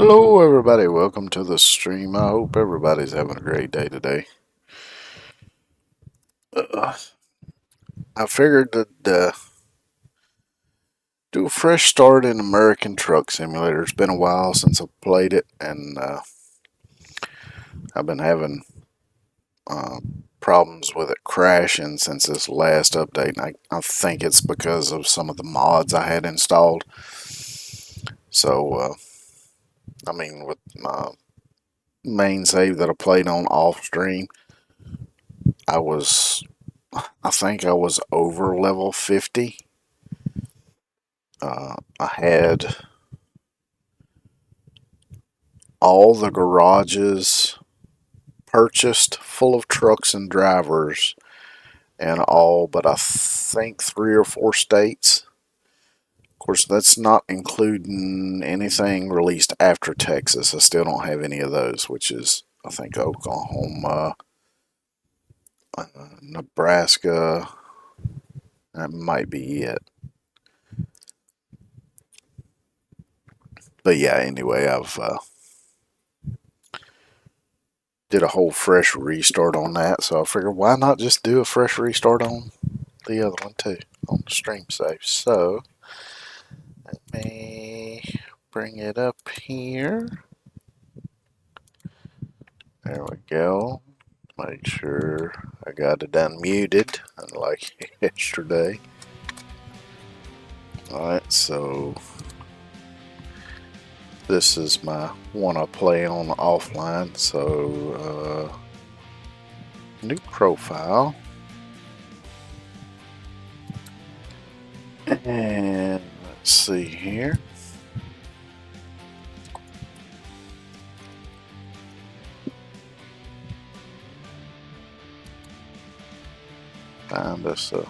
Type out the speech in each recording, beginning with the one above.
Hello, everybody. Welcome to the stream. I hope everybody's having a great day today. Uh, I figured that do a fresh start in American Truck Simulator. It's been a while since I played it, and I've been having uh, problems with it crashing since this last update. And I think it's because of some of the mods I had installed. So, with my main save that I played on off stream, I was I think I was over level 50. I had all the garages purchased full of trucks and drivers in all but I think 3 or 4 states. Of course, that's not including anything released after Texas. I still don't have any of those, which is, I think, Oklahoma, Nebraska. That might be it. But yeah, anyway, I've did a whole fresh restart on that, so I figured why not just do a fresh restart on the other one too, on the stream save. So let me bring it up here. There we go. Make sure I got it unmuted, unlike yesterday. Alright, so this is my one I play on offline. So, new profile. And let's see here. Find us a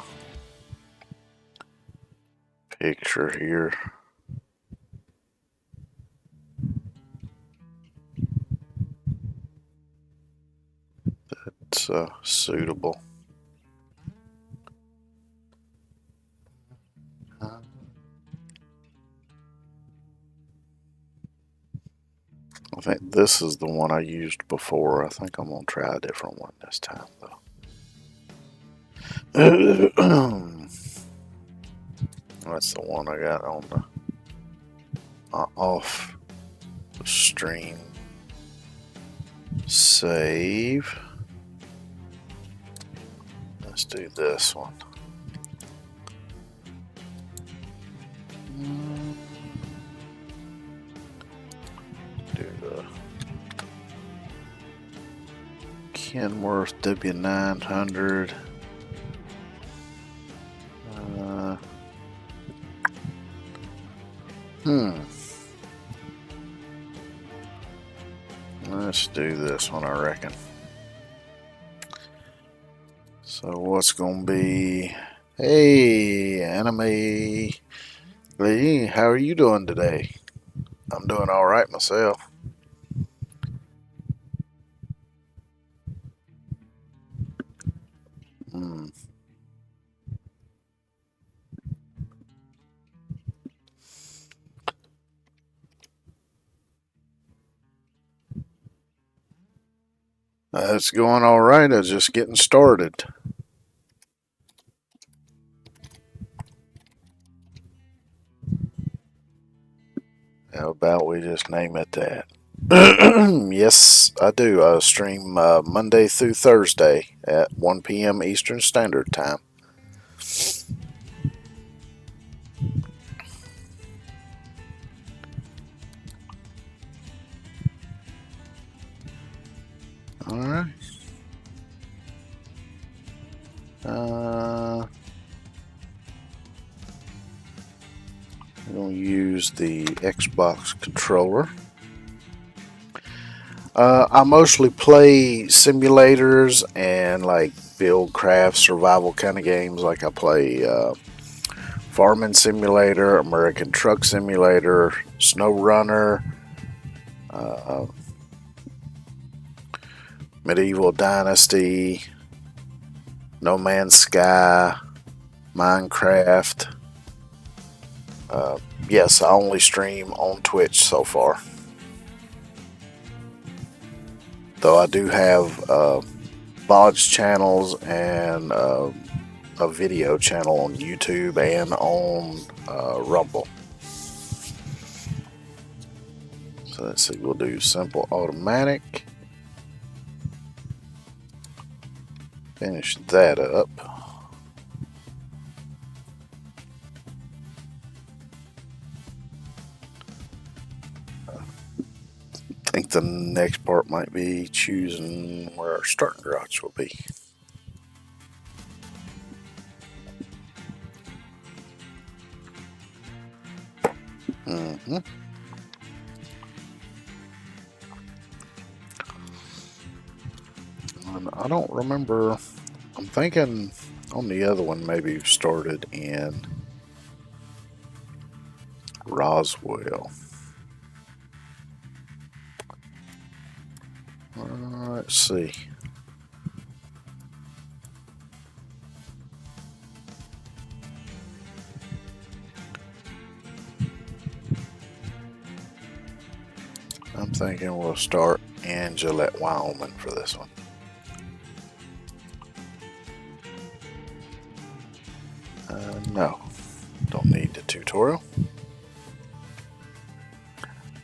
picture here. That's suitable. I think this is the one I used before. I think I'm going to try a different one this time, though. That's the one I got on the off the stream save. Let's do this one. Do the Kenworth W900. Let's do this one, I reckon. So what's gonna be? Hey, Anime Lee, how are you doing today? I'm doing all right myself. It's going all right. I'm just getting started. How about we just name it that? Yes, I do. I stream Monday through Thursday at 1 p.m. Eastern Standard Time. All right. I'm going to use the Xbox controller. I mostly play simulators and like build craft survival kind of games. Like I play Farming Simulator, American Truck Simulator, Snow Runner, Medieval Dynasty, No Man's Sky, Minecraft. Yes, I only stream on Twitch so far. Though I do have VODs channels and a video channel on YouTube and on Rumble. So let's see, we'll do simple automatic. Finish that up. I think the next part might be choosing where our starting garage will be. And I don't remember. I'm thinking on the other one maybe you started in Roswell. Let's see. I'm thinking we'll start in Gillette, Wyoming for this one. No, don't need the tutorial.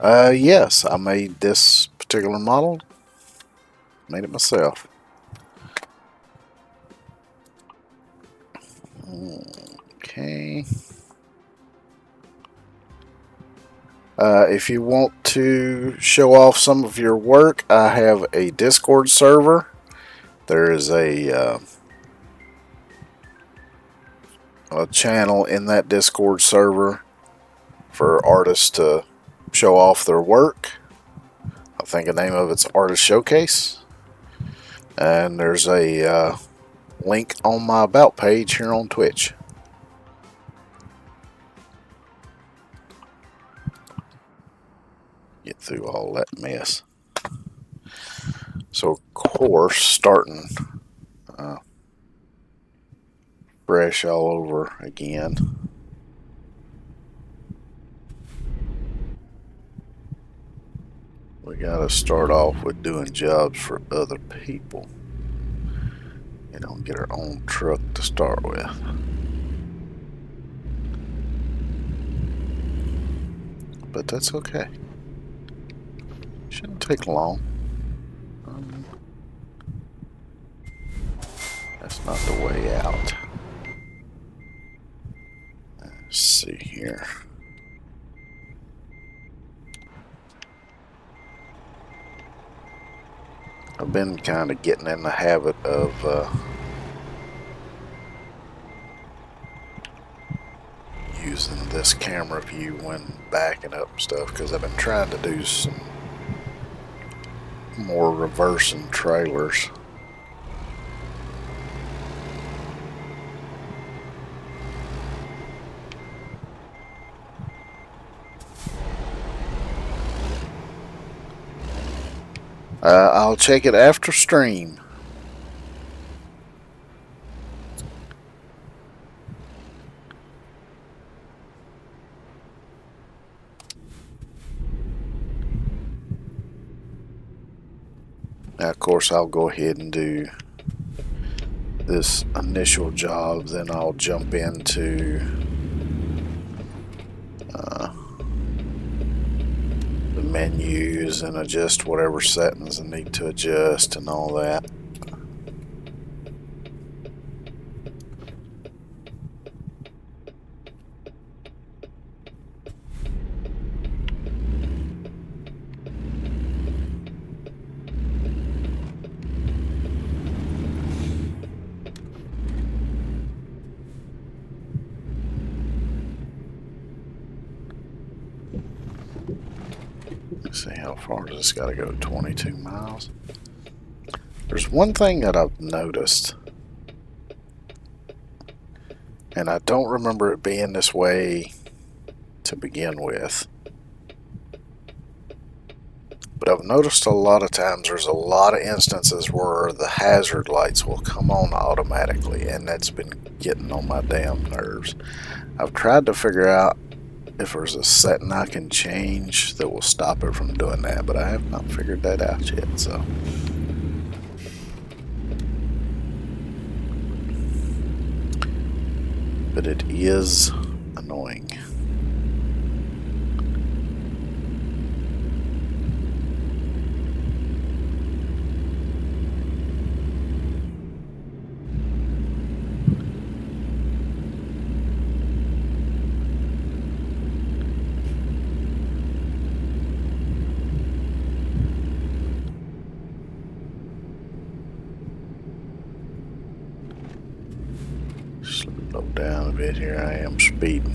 Yes, I made this particular model. Made it myself. Okay. If you want to show off some of your work, I have a Discord server. There is a channel in that Discord server for artists to show off their work. I think the name of it's Artist Showcase. And there's a link on my About page here on Twitch. Get through all that mess. So, of course, starting fresh all over again. We gotta start off with doing jobs for other people. You don't get our own truck to start with. But that's okay. Shouldn't take long. That's not the way out. Let's see here. I've been kind of getting in the habit of using this camera view when backing up and stuff, because I've been trying to do some more reversing trailers. I'll check it after stream. Now, of course, I'll go ahead and do this initial job, then I'll jump into the menus and adjust whatever settings I need to adjust and all that. Let's see, how far does this got to go? 22 miles. There's one thing that I've noticed, and I don't remember it being this way to begin with, but I've noticed a lot of times there's a lot of instances where the hazard lights will come on automatically, and that's been getting on my damn nerves. I've tried to figure out if there's a setting I can change that will stop it from doing that, but I have not figured that out yet, so. But it is annoying. Slow down a bit here, I am speeding.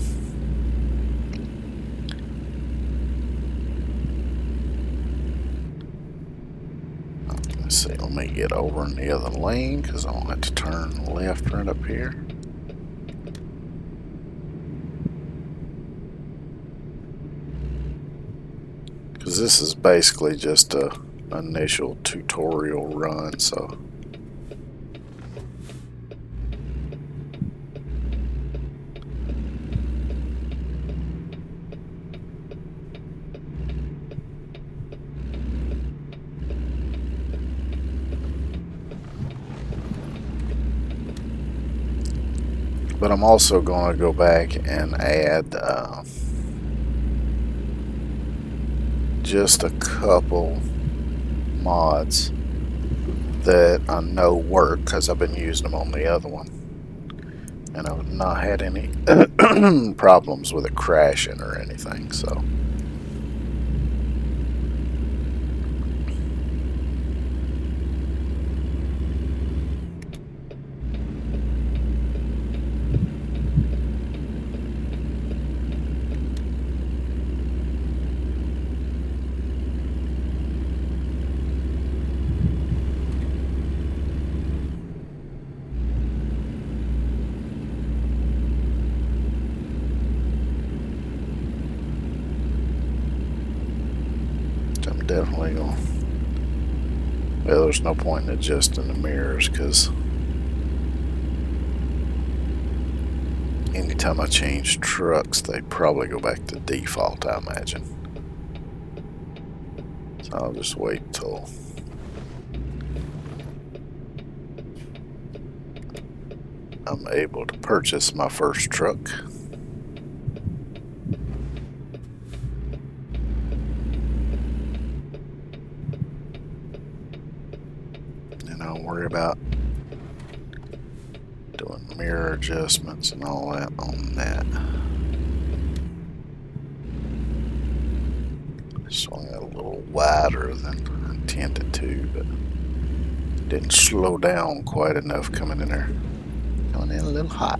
Let's see, let me get over in the other lane because I want to turn left right up here. Because this is basically just a initial tutorial run, so. But I'm also going to go back and add just a couple mods that I know work because I've been using them on the other one. And I've not had any problems with it crashing or anything, so. I'm definitely going to. Well, there's no point in adjusting the mirrors because anytime I change trucks, they probably go back to default, I imagine. So I'll just wait till I'm able to purchase my first truck. And I'll worry about doing mirror adjustments and all that on that. Swung it a little wider than I intended to, but didn't slow down quite enough coming in there. Coming in a little hot.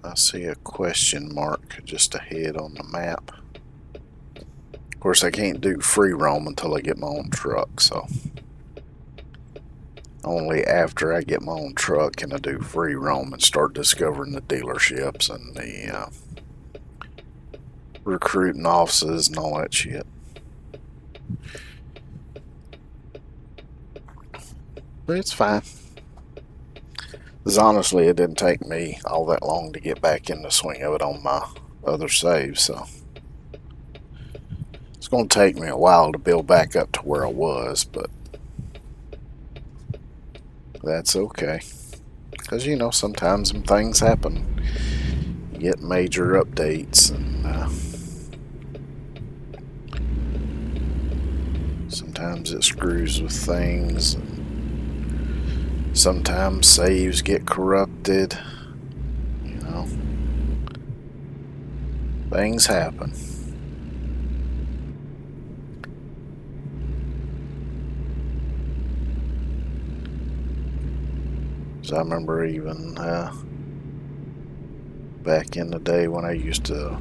I see a question mark just ahead on the map. Of course, I can't do free roam until I get my own truck, so only after I get my own truck can I do free roam and start discovering the dealerships and the recruiting offices and all that shit. But it's fine. Because honestly, it didn't take me all that long to get back in the swing of it on my other save, so it's going to take me a while to build back up to where I was, but that's okay. Because, you know, sometimes some things happen. You get major updates, and sometimes it screws with things, and sometimes saves get corrupted, you know. Things happen. Because I remember even back in the day when I used to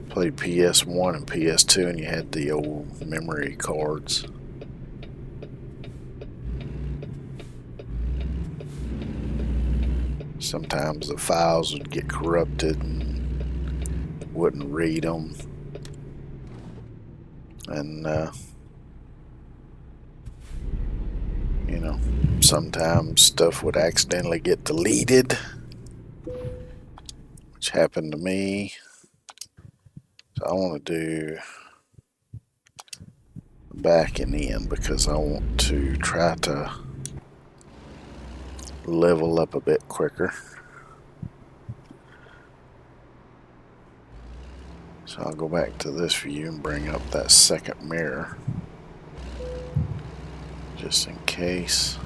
play PS1 and PS2 and you had the old memory cards. Sometimes the files would get corrupted and wouldn't read them. And, you know, sometimes stuff would accidentally get deleted, which happened to me. So I want to do back and end because I want to try to level up a bit quicker. So I'll go back to this view and bring up that second mirror just in case.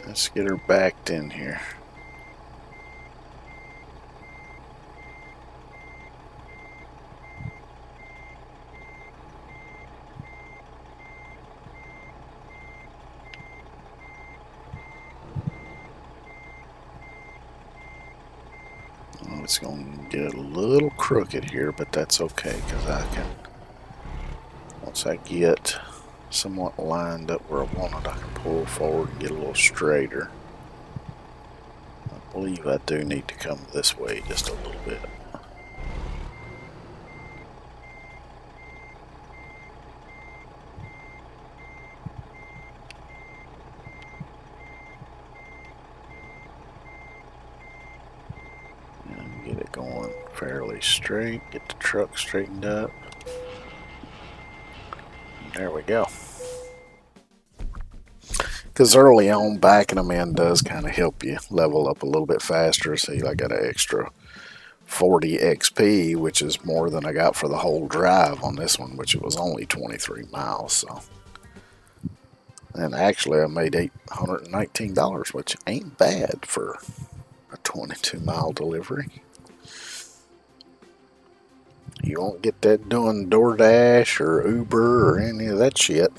Let's get her backed in here. Oh, it's going to get a little crooked here, but that's okay because I can, once I get somewhat lined up where I want it, I can pull forward and get a little straighter. I believe I do need to come this way just a little bit. And get it going fairly straight, get the truck straightened up. There we go. Because early on, backing them in does kind of help you level up a little bit faster. See, I got an extra 40 XP, which is more than I got for the whole drive on this one, which it was only 23 miles. So, and actually, I made $819, which ain't bad for a 22-mile delivery. You won't get that doing DoorDash or Uber or any of that shit.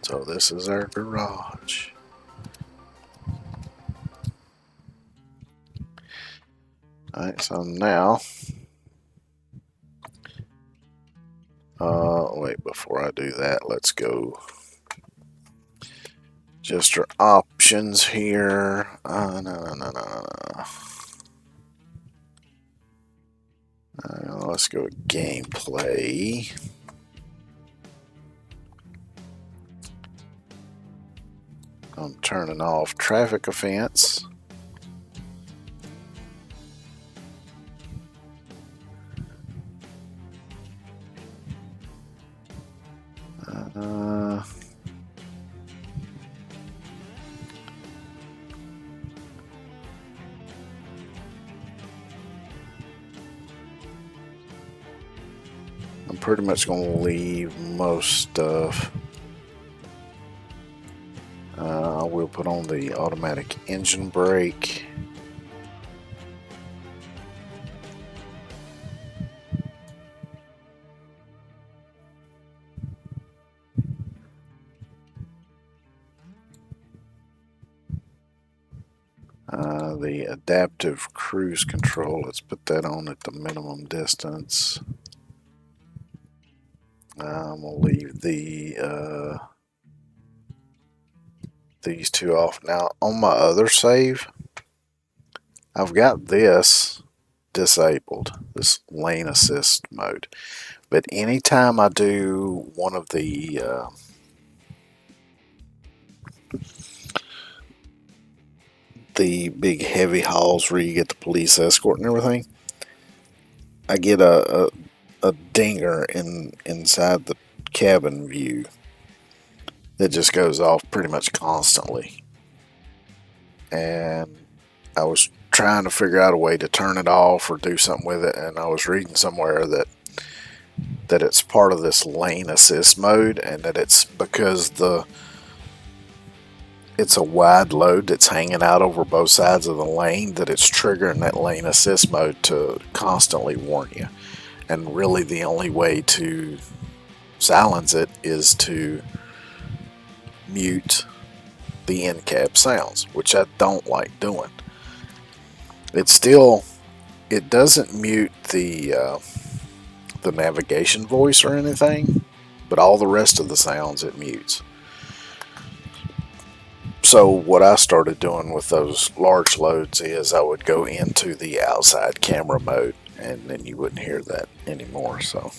So this is our garage. Alright, so now, wait, before I do that, let's go just our options here. No. Let's go with gameplay. I'm turning off traffic offense. I'm pretty much going to leave most stuff. I will put on the automatic engine brake. The adaptive cruise control, let's put that on at the minimum distance. I'm going to leave these two off. Now, on my other save, I've got this disabled, this lane assist mode. But anytime I do one of the the big heavy hauls where you get the police escort and everything, I get a dinger inside the cabin view that just goes off pretty much constantly. And I was trying to figure out a way to turn it off or do something with it, and I was reading somewhere that it's part of this lane assist mode, and that it's because it's a wide load that's hanging out over both sides of the lane that it's triggering that lane assist mode to constantly warn you. And really the only way to silence it is to mute the in-cab sounds, which I don't like doing. It doesn't mute the navigation voice or anything, but all the rest of the sounds it mutes. So what I started doing with those large loads is I would go into the outside camera mode, and then you wouldn't hear that anymore. So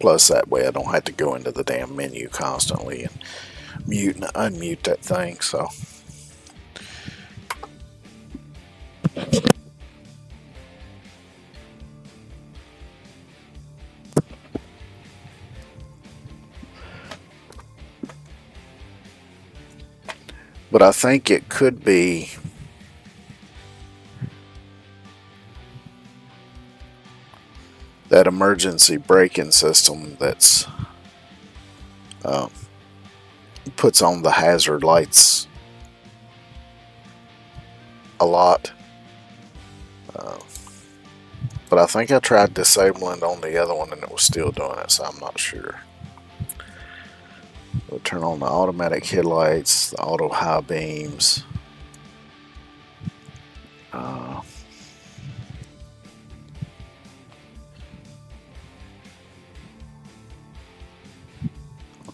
plus that way I don't have to go into the damn menu constantly and mute and unmute that thing. So but I think it could be that emergency braking system that's puts on the hazard lights a lot. But I think I tried disabling on the other one and it was still doing it, so I'm not sure. We'll turn on the automatic headlights, the auto high beams.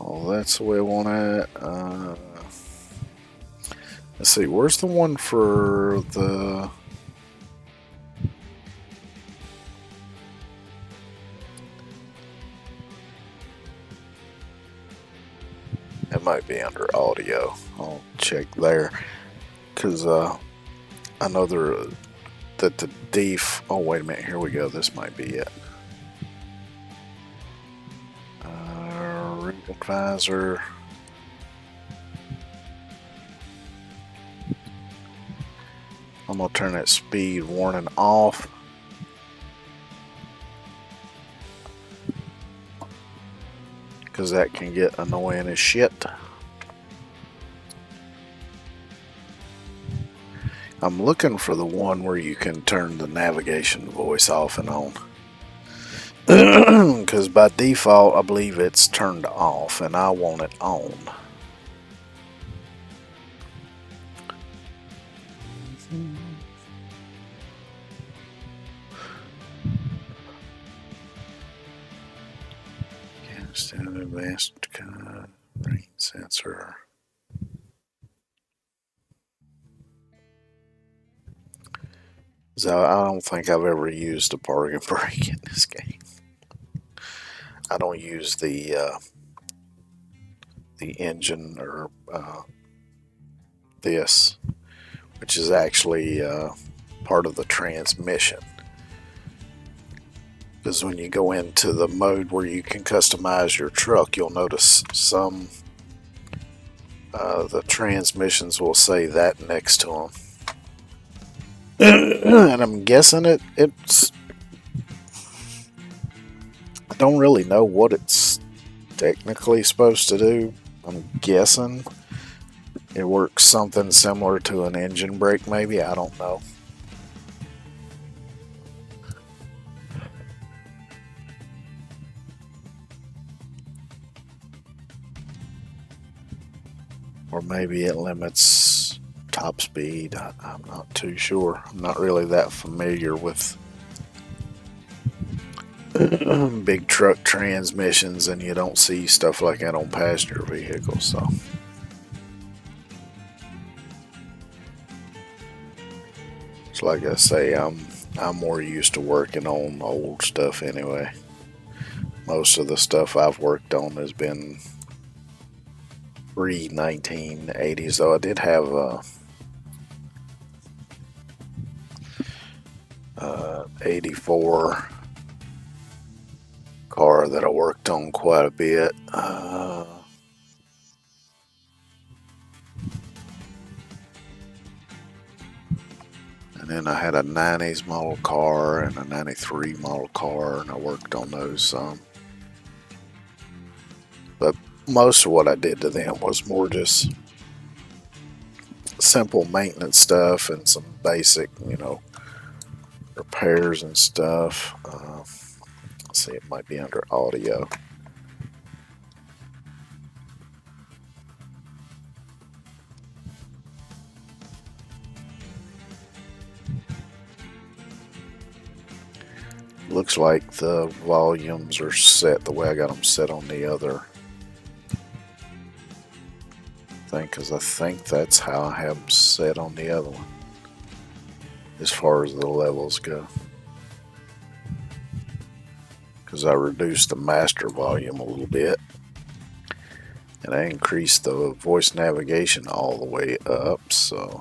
Oh, that's the way I want it. Let's see, where's the one for the... It might be under audio. I'll check there, because I know that the def... Oh, wait a minute, here we go. This might be it. Route advisor. I'm going to turn that speed warning off. Because that can get annoying as shit. I'm looking for the one where you can turn the navigation voice off and on. Because by default, I believe it's turned off and I want it on. Standard advanced rain sensor. So I don't think I've ever used a parking brake in this game. I don't use the engine or this, which is actually part of the transmission. Because when you go into the mode where you can customize your truck, you'll notice some the transmissions will say that next to them. And I'm guessing it's... I don't really know what it's technically supposed to do. I'm guessing it works something similar to an engine brake, maybe. I don't know. Or maybe it limits top speed. I'm not too sure. I'm not really that familiar with big truck transmissions, and you don't see stuff like that on passenger vehicles. So it's like I say, I'm more used to working on old stuff anyway. Most of the stuff I've worked on has been pre-1980s, though I did have '84 car that I worked on quite a bit. And then I had a '90s model car and a '93 model car, and I worked on those some. But most of what I did to them was more just simple maintenance stuff and some basic, repairs and stuff. Let's see, it might be under audio. Looks like the volumes are set the way I got them set on the other thing, because I think that's how I have them set on the other one as far as the levels go, because I reduced the master volume a little bit and I increased the voice navigation all the way up. So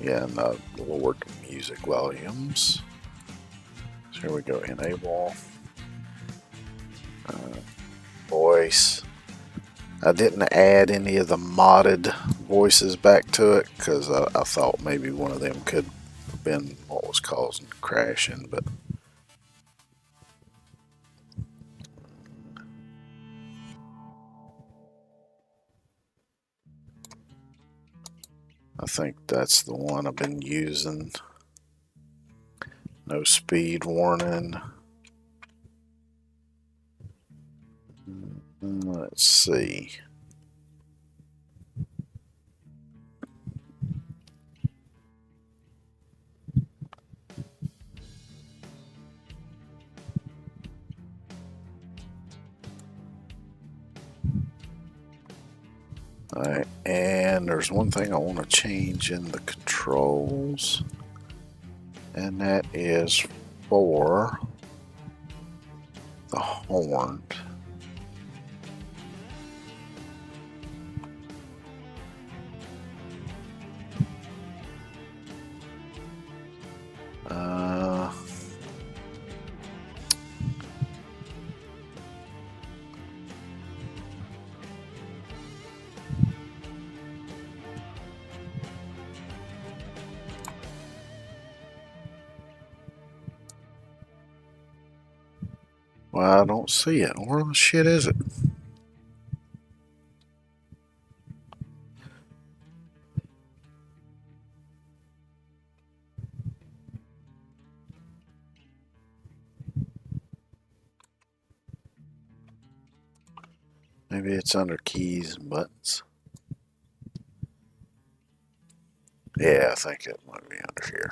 yeah, and I lowered the music volumes. So here we go, enable voice. I didn't add any of the modded voices back to it because I thought maybe one of them could have been what was causing crashing, but I think that's the one I've been using. No speed warning. Let's see. Alright, and there's one thing I want to change in the controls, and that is for the horn. Well, I don't see it. Where the shit is it? Maybe it's under keys and buttons. Yeah, I think it might be under here.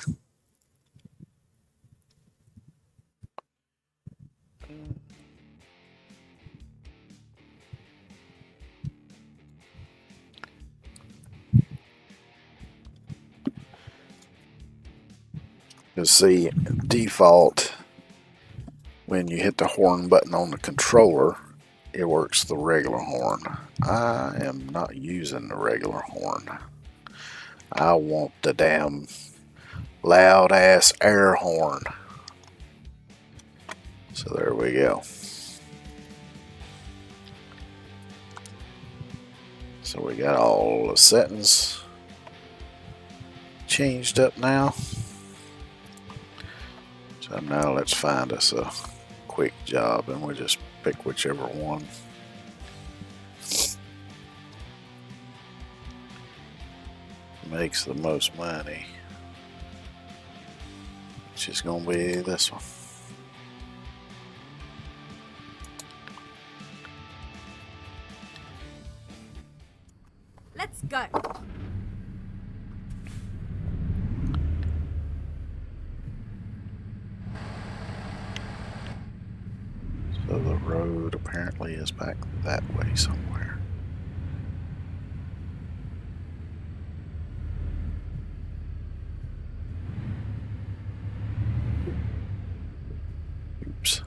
You'll see default when you hit the horn button on the controller, it works the regular horn. I am not using the regular horn. I want the damn loud ass air horn. So there we go. So we got all the settings changed up now. So now let's find us a quick job and we'll just pick whichever one. Makes the most money, which is going to be this one. Let's go. So the road apparently is back that way somewhere. Oops.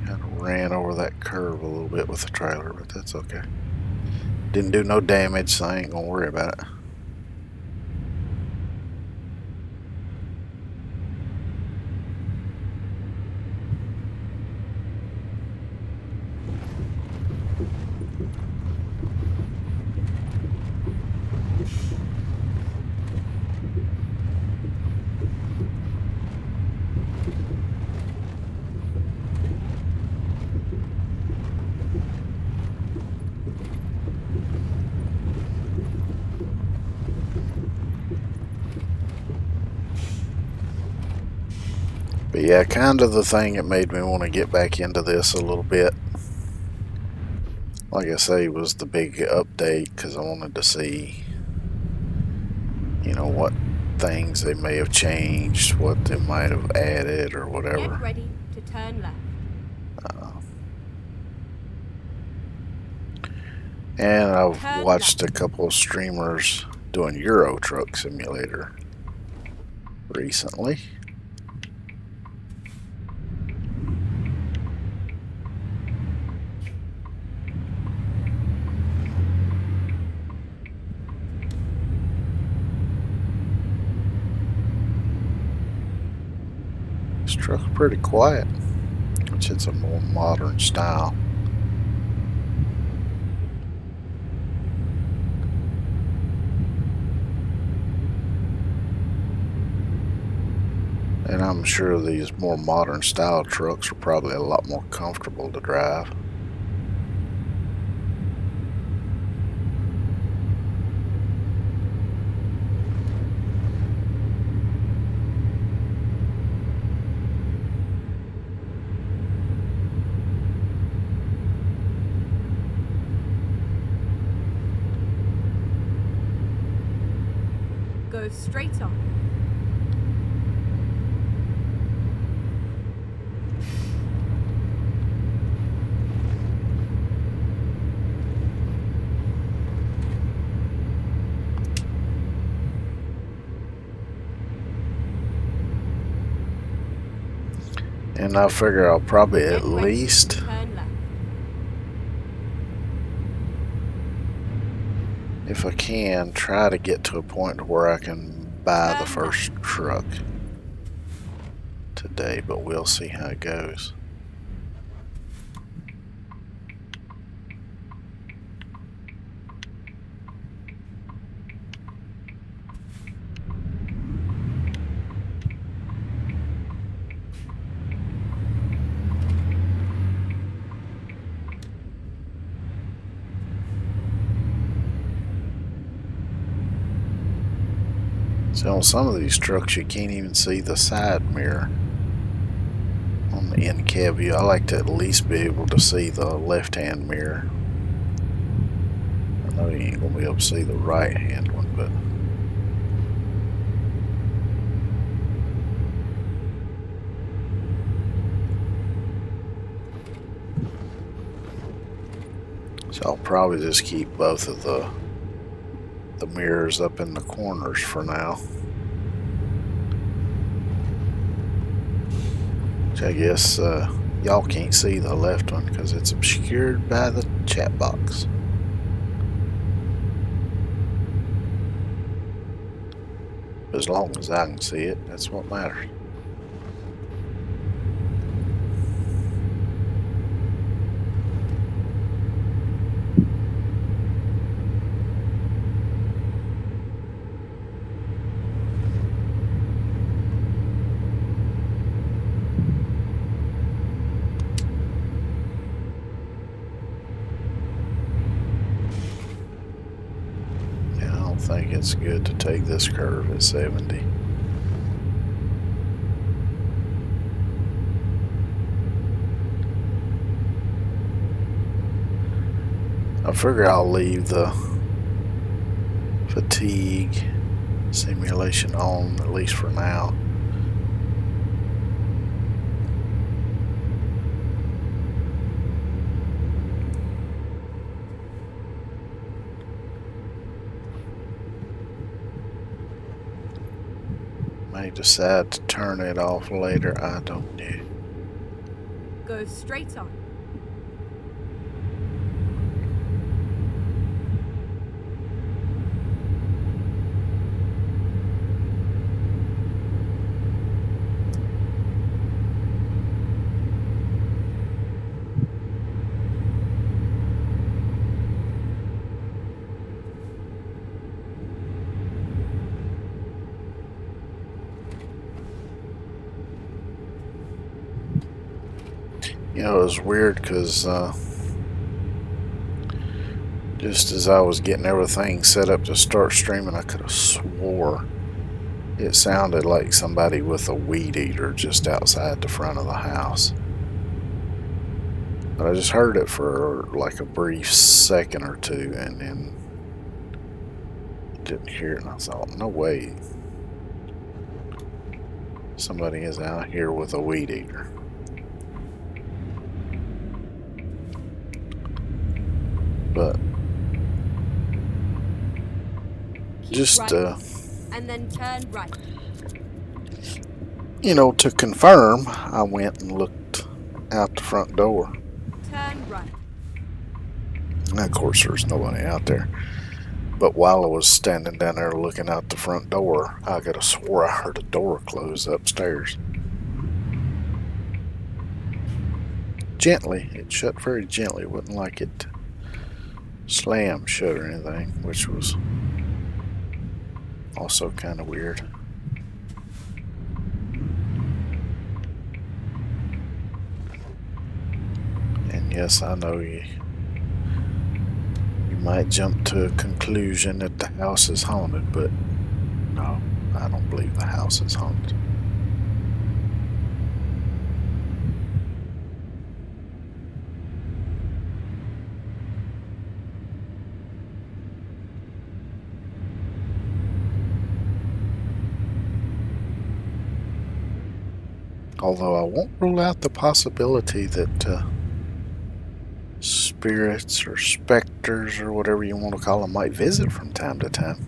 Kind of ran over that curve a little bit with the trailer, but that's okay. Didn't do no damage, so I ain't gonna worry about it. But yeah, kind of the thing that made me want to get back into this a little bit, like I say, was the big update, because I wanted to see, what things they may have changed, what they might have added or whatever. Get ready to turn left. And I've watched a couple of streamers doing Euro Truck Simulator recently. This truck's pretty quiet, which is a more modern style. And I'm sure these more modern style trucks are probably a lot more comfortable to drive. Go straight on. And I figure I'll probably at least, if I can, try to get to a point where I can buy the first truck today, but we'll see how it goes. So on some of these trucks you can't even see the side mirror on the in cab view. I like to at least be able to see the left hand mirror. I know you ain't gonna be able to see the right hand one, but so I'll probably just keep both of the mirrors up in the corners for now. Which I guess y'all can't see the left one because it's obscured by the chat box. As long as I can see it, that's what matters. I think it's good to take this curve at 70. I figure I'll leave the fatigue simulation on, at least for now. May decide to turn it off later, I don't know. Go straight on. It was weird because just as I was getting everything set up to start streaming, I could have swore It sounded like somebody with a weed eater just outside the front of the house. But I just heard it for like a brief second or two and then didn't hear it, and I thought, no way. Somebody is out here with a weed eater. But Keep just, right, and then turn right. to confirm, I went and looked out the front door. Turn right. And of course, there's nobody out there. But while I was standing down there looking out the front door, I could have swore I heard a door close upstairs. Gently. It shut very gently. It wasn't like it slammed shut or anything, which was also kind of weird. And yes, I know you might jump to a conclusion that the house is haunted, but no, I don't believe the house is haunted. Although I won't rule out the possibility that spirits or specters or whatever you want to call them might visit from time to time.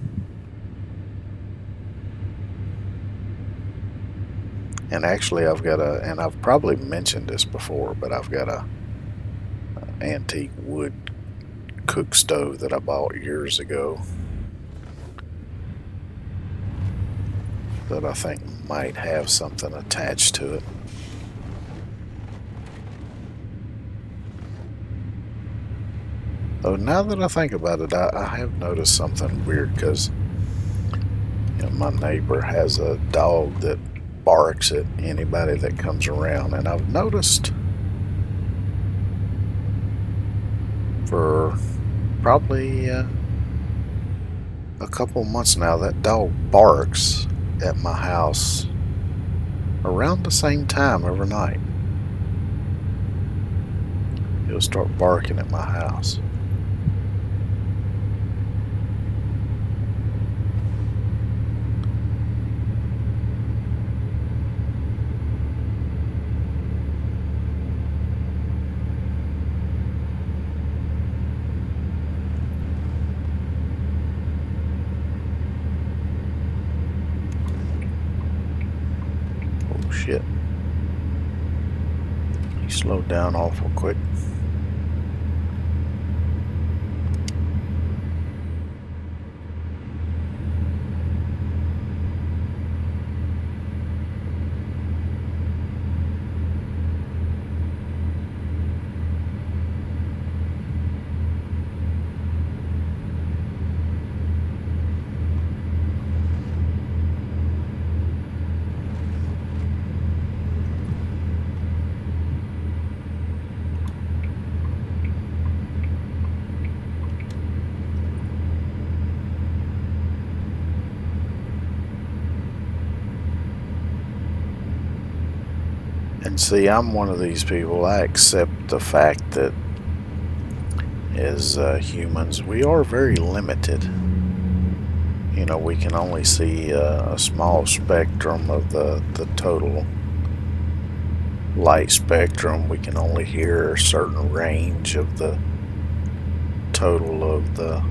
And actually, and I've probably mentioned this before, but I've got a antique wood cook stove that I bought years ago that I think might have something attached to it. Though now that I think about it, I have noticed something weird because my neighbor has a dog that barks at anybody that comes around, and I've noticed for probably a couple months now that dog barks at my house around the same time every night. He'll start barking at my house. Oh shit. He slowed down awful quick. And see, I'm one of these people. I accept the fact that as humans, we are very limited. We can only see a small spectrum of the total light spectrum. We can only hear a certain range of the total of the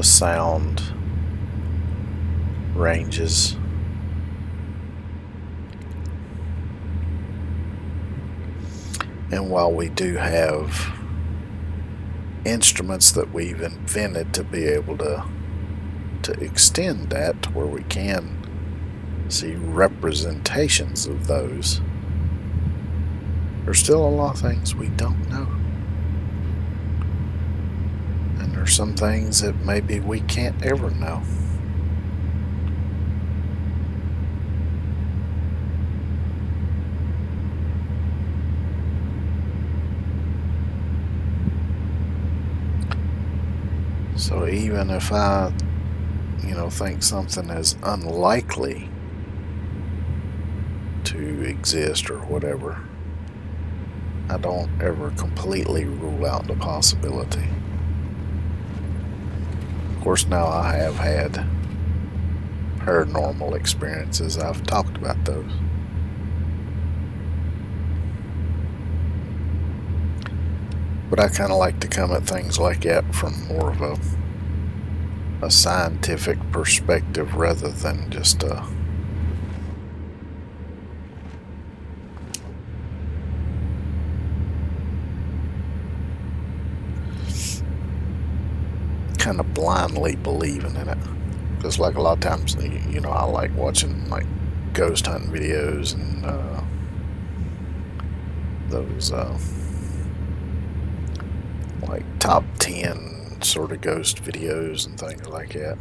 sound ranges. And while we do have instruments that we've invented to be able to extend that to where we can see representations of those, there's still a lot of things we don't know. And there's some things that maybe we can't ever know. So even if I think something is unlikely to exist or whatever, I don't ever completely rule out the possibility. Of course, now I have had paranormal experiences. I've talked about those. But I kind of like to come at things like that from more of a scientific perspective rather than just a kind of blindly believing in it. Because like a lot of times, I like watching like ghost hunting videos and those like top 10 sort of ghost videos and things like that.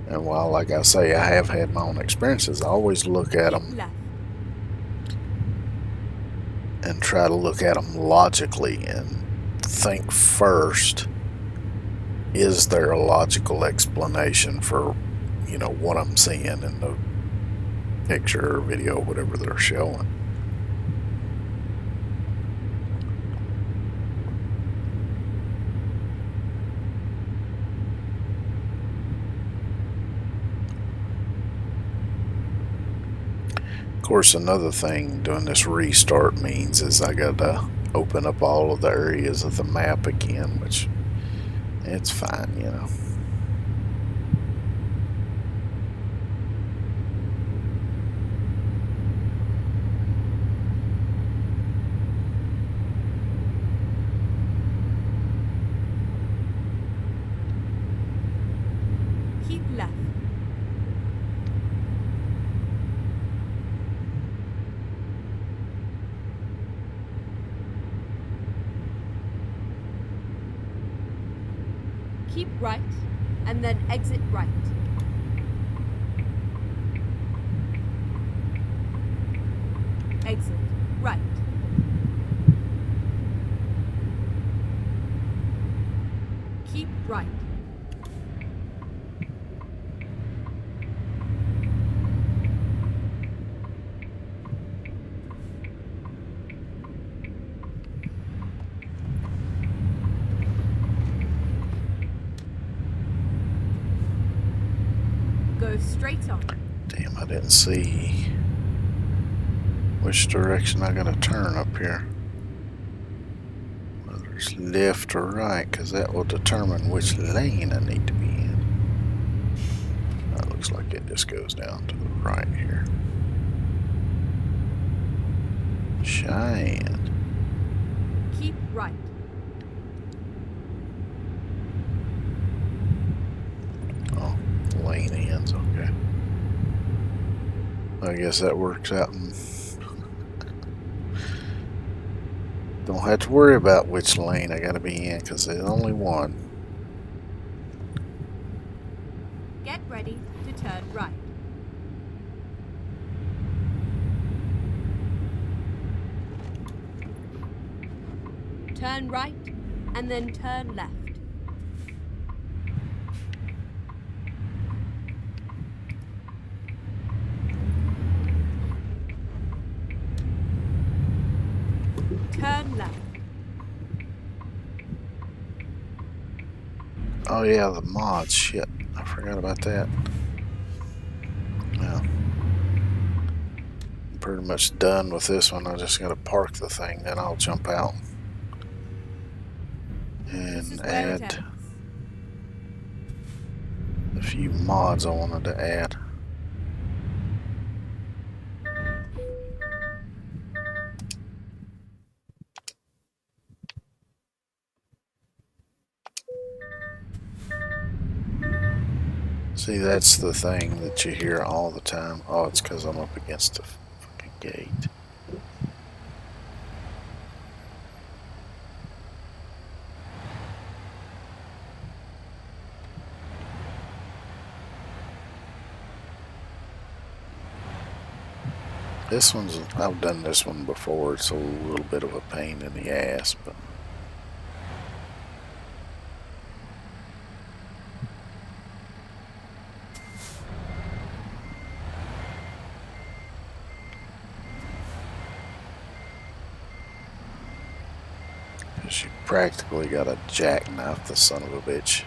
And while, like I say, I have had my own experiences, I always look at them and try to look at them logically and think first, is there a logical explanation for, what I'm seeing in the picture or video, whatever they're showing? Of course, another thing doing this restart means is I gotta open up all of the areas of the map again, which it's fine. Keep left. Keep right, and then exit right. Exit right. Keep right. Go straight on. Damn, I didn't see which direction I gotta turn up here. Whether it's left or right, because that will determine which lane I need to be in. That looks like it just goes down to the right here. Cheyenne. Keep right. Oh, lane ends, okay. I guess that works out. Don't have to worry about which lane I gotta be in, because there's only one. Get ready to turn right. Turn right, and then turn left. Turn left. Oh yeah, the mods. Shit, I forgot about that. Well, I'm pretty much done with this one. I just gotta park the thing, then I'll jump out and add a few mods I wanted to add. See, that's the thing that you hear all the time. Oh, it's because I'm up against the fucking gate. This one's, I've done this one before. It's a little bit of a pain in the ass, but She practically got a jackknife, the son of a bitch.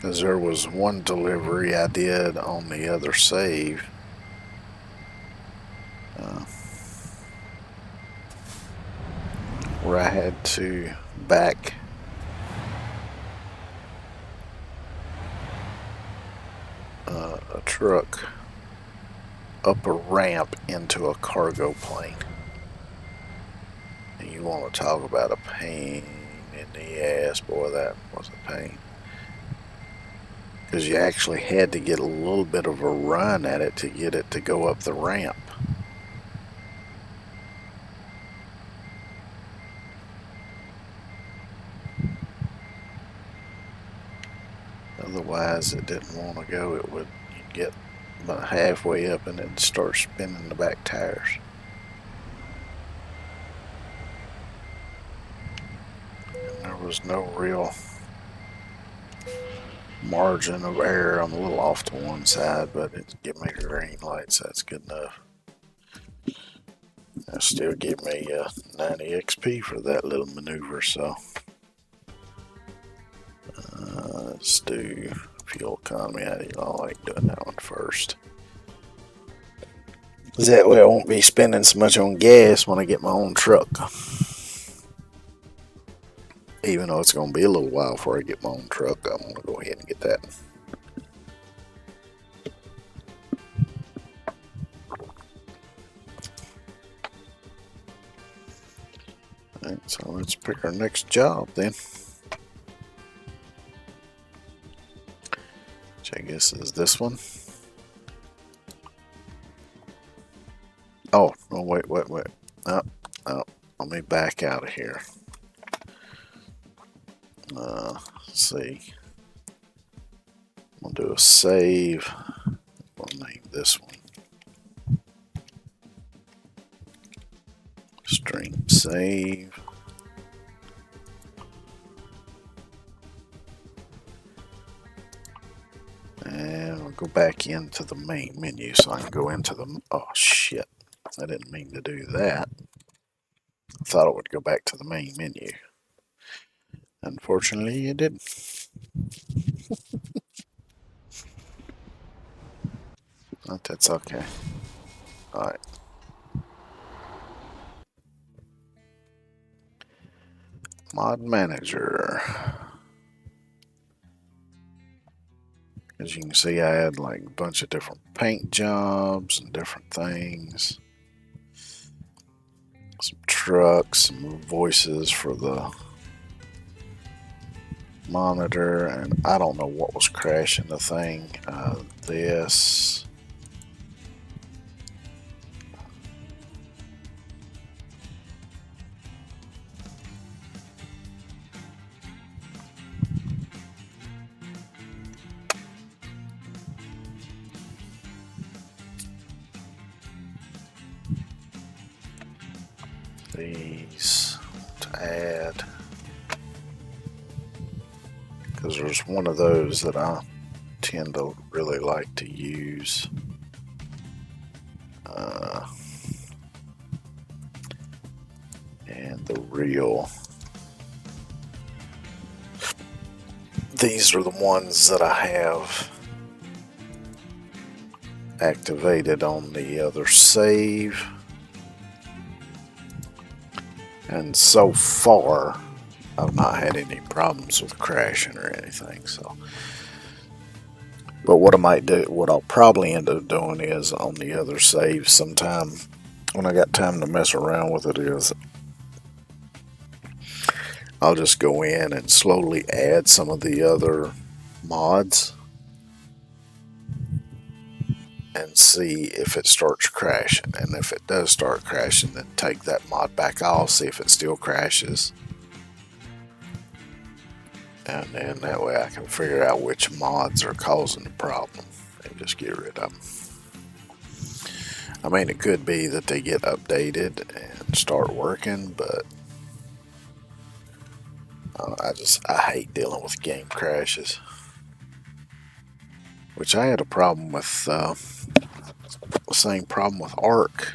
Because there was one delivery I did on the other save. Where I had to back a truck up a ramp into a cargo plane. And you want to talk about a pain in the ass, boy, that was a pain. Because you actually had to get a little bit of a run at it to get it to go up the ramp. Otherwise, it didn't want to go. It would get about halfway up and it'd start spinning the back tires. And there was no real margin of error. I'm a little off to one side, but it gave me green lights. That's good enough. That still give me 90 XP for that little maneuver. So let's do fuel economy. I like doing that one first. That way I won't be spending so much on gas when I get my own truck. Even though it's going to be a little while before I get my own truck, I'm going to go ahead and get that. Alright, so let's pick our next job then. Which I guess is this one. Oh, no, wait. Oh, let me back out of here. Let's see. I'm going to do a save. We'll name this one Stream Save. And we'll go back into the main menu so I can go into the... Oh, shit. I didn't mean to do that. I thought it would go back to the main menu. Unfortunately, it didn't. But that's okay. Alright. Mod Manager. As you can see, I had like a bunch of different paint jobs and different things. Some trucks, some voices for the monitor, and I don't know what was crashing the thing. This. These to add. Because there's one of those that I tend to really like to use. And the real. These are the ones that I have activated on the other save. And so far, I've not had any problems with crashing or anything. So, but what I might do, what I'll probably end up doing is on the other save sometime when I got time to mess around with it, is I'll just go in and slowly add some of the other mods and see if it starts crashing. And if it does start crashing, then take that mod back off, see if it still crashes, And then that way I can figure out which mods are causing the problem and just get rid of them. I mean, it could be that they get updated and start working, but I hate dealing with game crashes. Which I had a problem with, the same problem with Ark.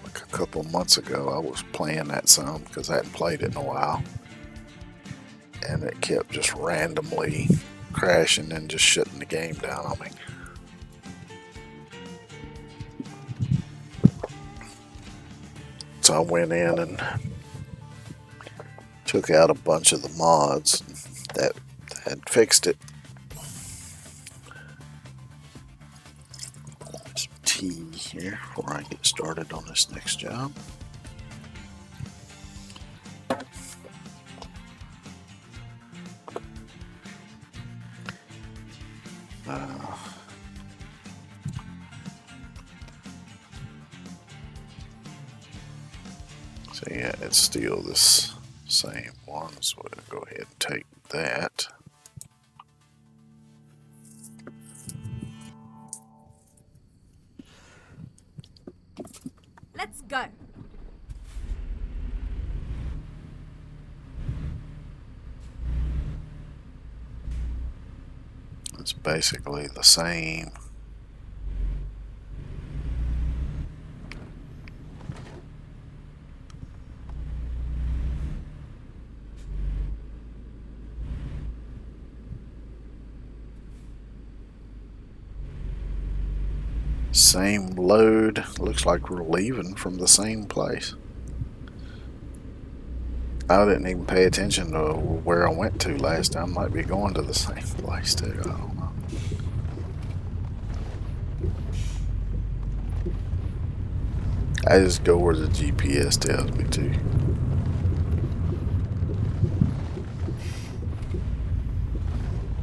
Like a couple months ago, I was playing that some because I hadn't played it in a while, and it kept just randomly crashing and just shutting the game down on me. So I went in and took out a bunch of the mods that had fixed it. Some tea here before I get started on this next job. So yeah, it's still this same one, so we'll go ahead and take that. Let's go. It's basically the same. Same load. Looks like we're leaving from the same place. I didn't even pay attention to where I went to last time. Might be going to the same place too. I don't know. I just go where the GPS tells me to.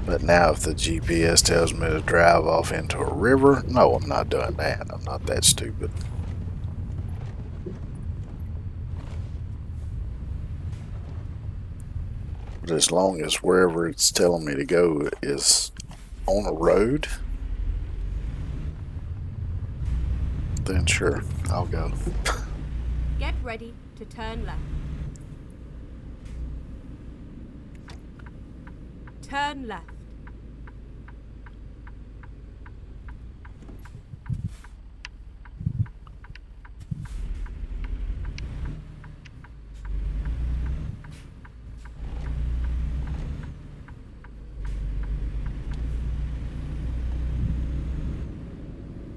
But now if the GPS tells me to drive off into a river, no, I'm not doing that. I'm not that stupid. But as long as wherever it's telling me to go is on a road, then sure, I'll go. Get ready to turn left. Turn left.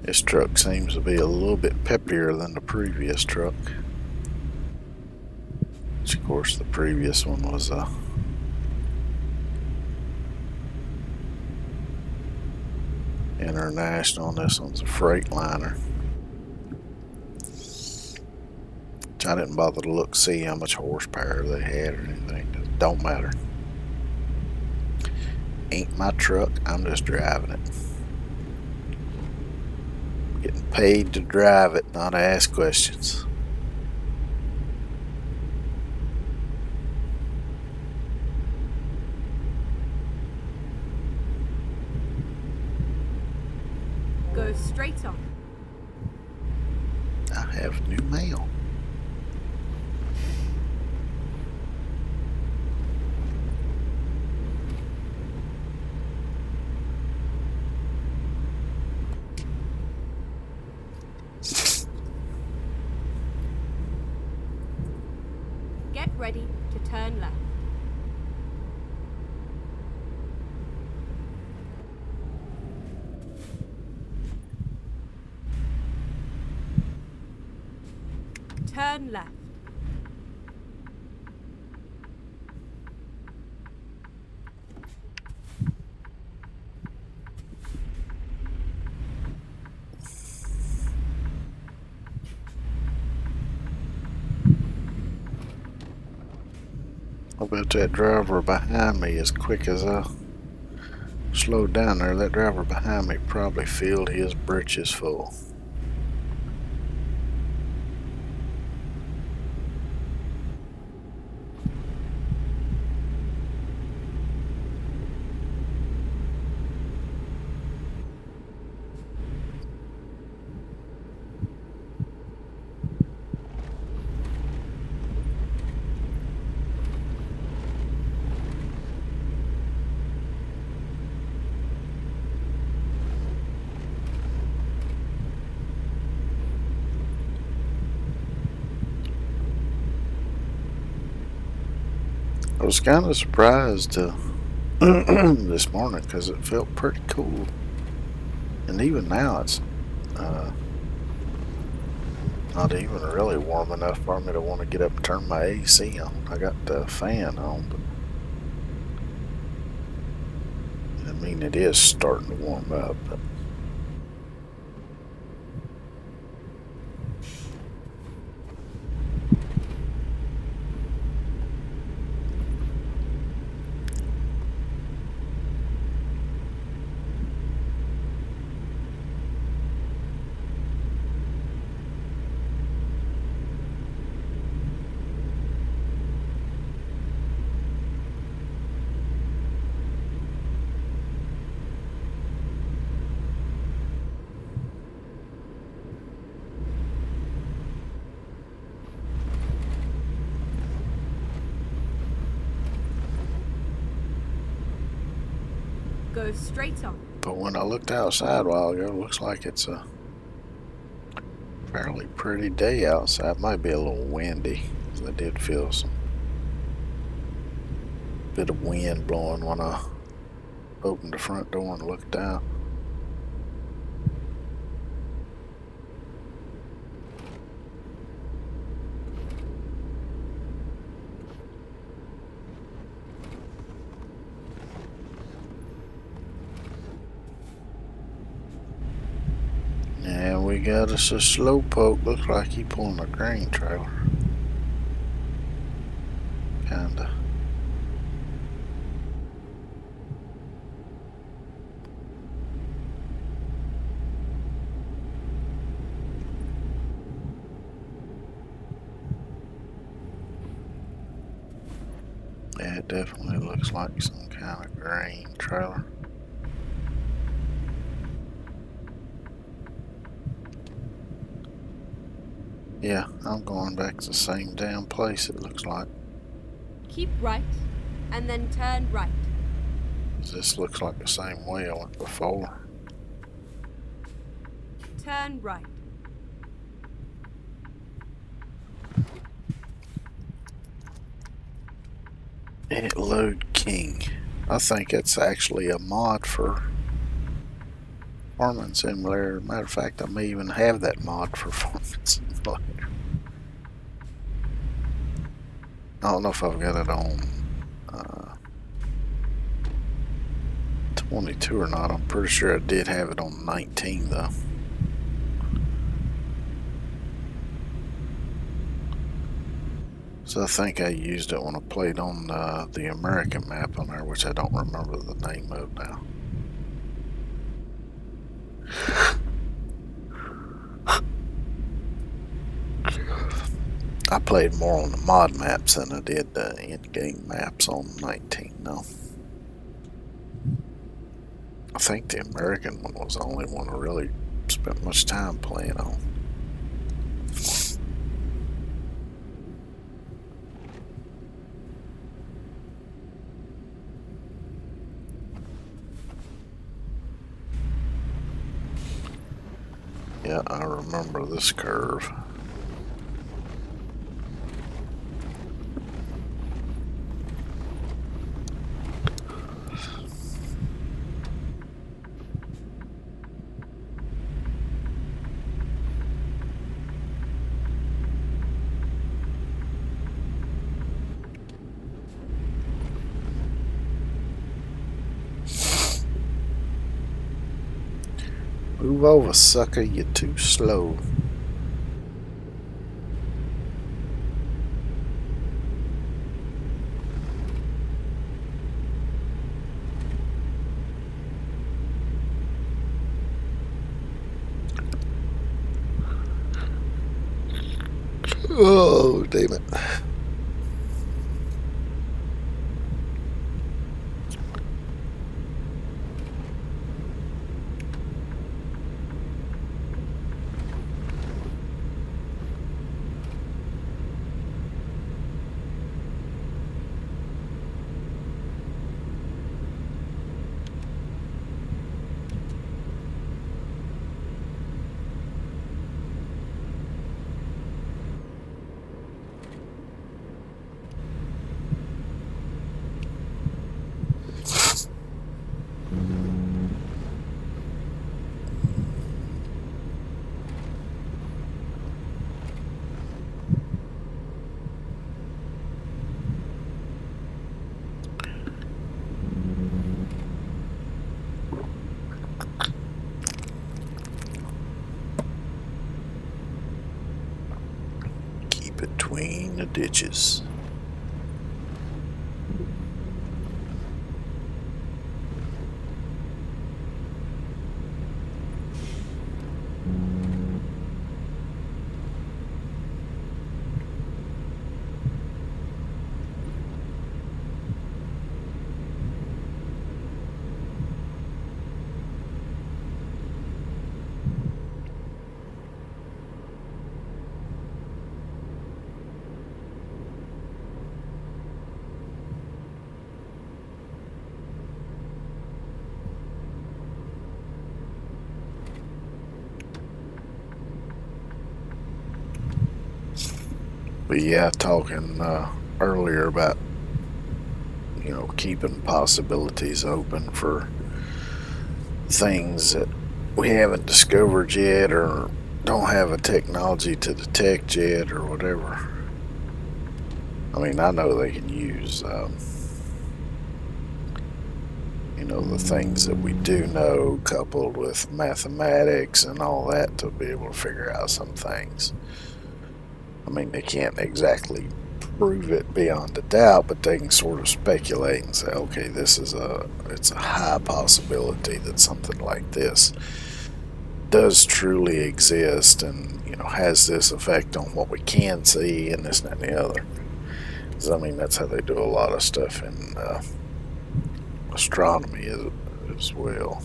This truck seems to be a little bit peppier than the previous truck. Which of course the previous one was a international, and this one's a Freightliner. Which I didn't bother to look see how much horsepower they had or anything. It don't matter. Ain't my truck, I'm just driving it. Getting paid to drive it, not ask questions. Go straight on. I have new mail. Get ready to turn left. Turn left. I bet that driver behind me, as quick as I slowed down there, that driver behind me probably filled his britches full. I was kind of surprised this morning because it felt pretty cool. And even now, it's uh, not even really warm enough for me to want to get up and turn my AC on. I got the fan on, but I mean, it is starting to warm up. But Go straight on. But when I looked outside a while ago, it looks like it's a fairly pretty day outside. Might be a little windy, 'cause I did feel some bit of wind blowing when I opened the front door and looked out. And we got us a slowpoke. Looks like he pulling a grain trailer. Kinda. Yeah, it definitely looks like some kind of grain trailer. Yeah, I'm going back to the same damn place, it looks like. Keep right, and then turn right. This looks like the same way I went before. Turn right. It Load King. I think it's actually a mod for Farming Simulator. Matter of fact, I may even have that mod for Farming Simulator. I don't know if I've got it on 22 or not. I'm pretty sure I did have it on 19 though. So I think I used it when I played on the American map on there, which I don't remember the name of now. I played more on the mod maps than I did the in-game maps on 19 though. I think the American one was the only one I really spent much time playing on. Yeah, I remember this curve. Move over, sucker, you're too slow. Oh, damn it. the ditches. But yeah, talking earlier about keeping possibilities open for things that we haven't discovered yet or don't have a technology to detect yet or whatever. I mean, I know they can use the things that we do know coupled with mathematics and all that to be able to figure out some things. I mean, they can't exactly prove it beyond a doubt, but they can sort of speculate and say, okay, it's a high possibility that something like this does truly exist and has this effect on what we can see and this and that and the other. 'Cause, I mean, that's how they do a lot of stuff in astronomy as well.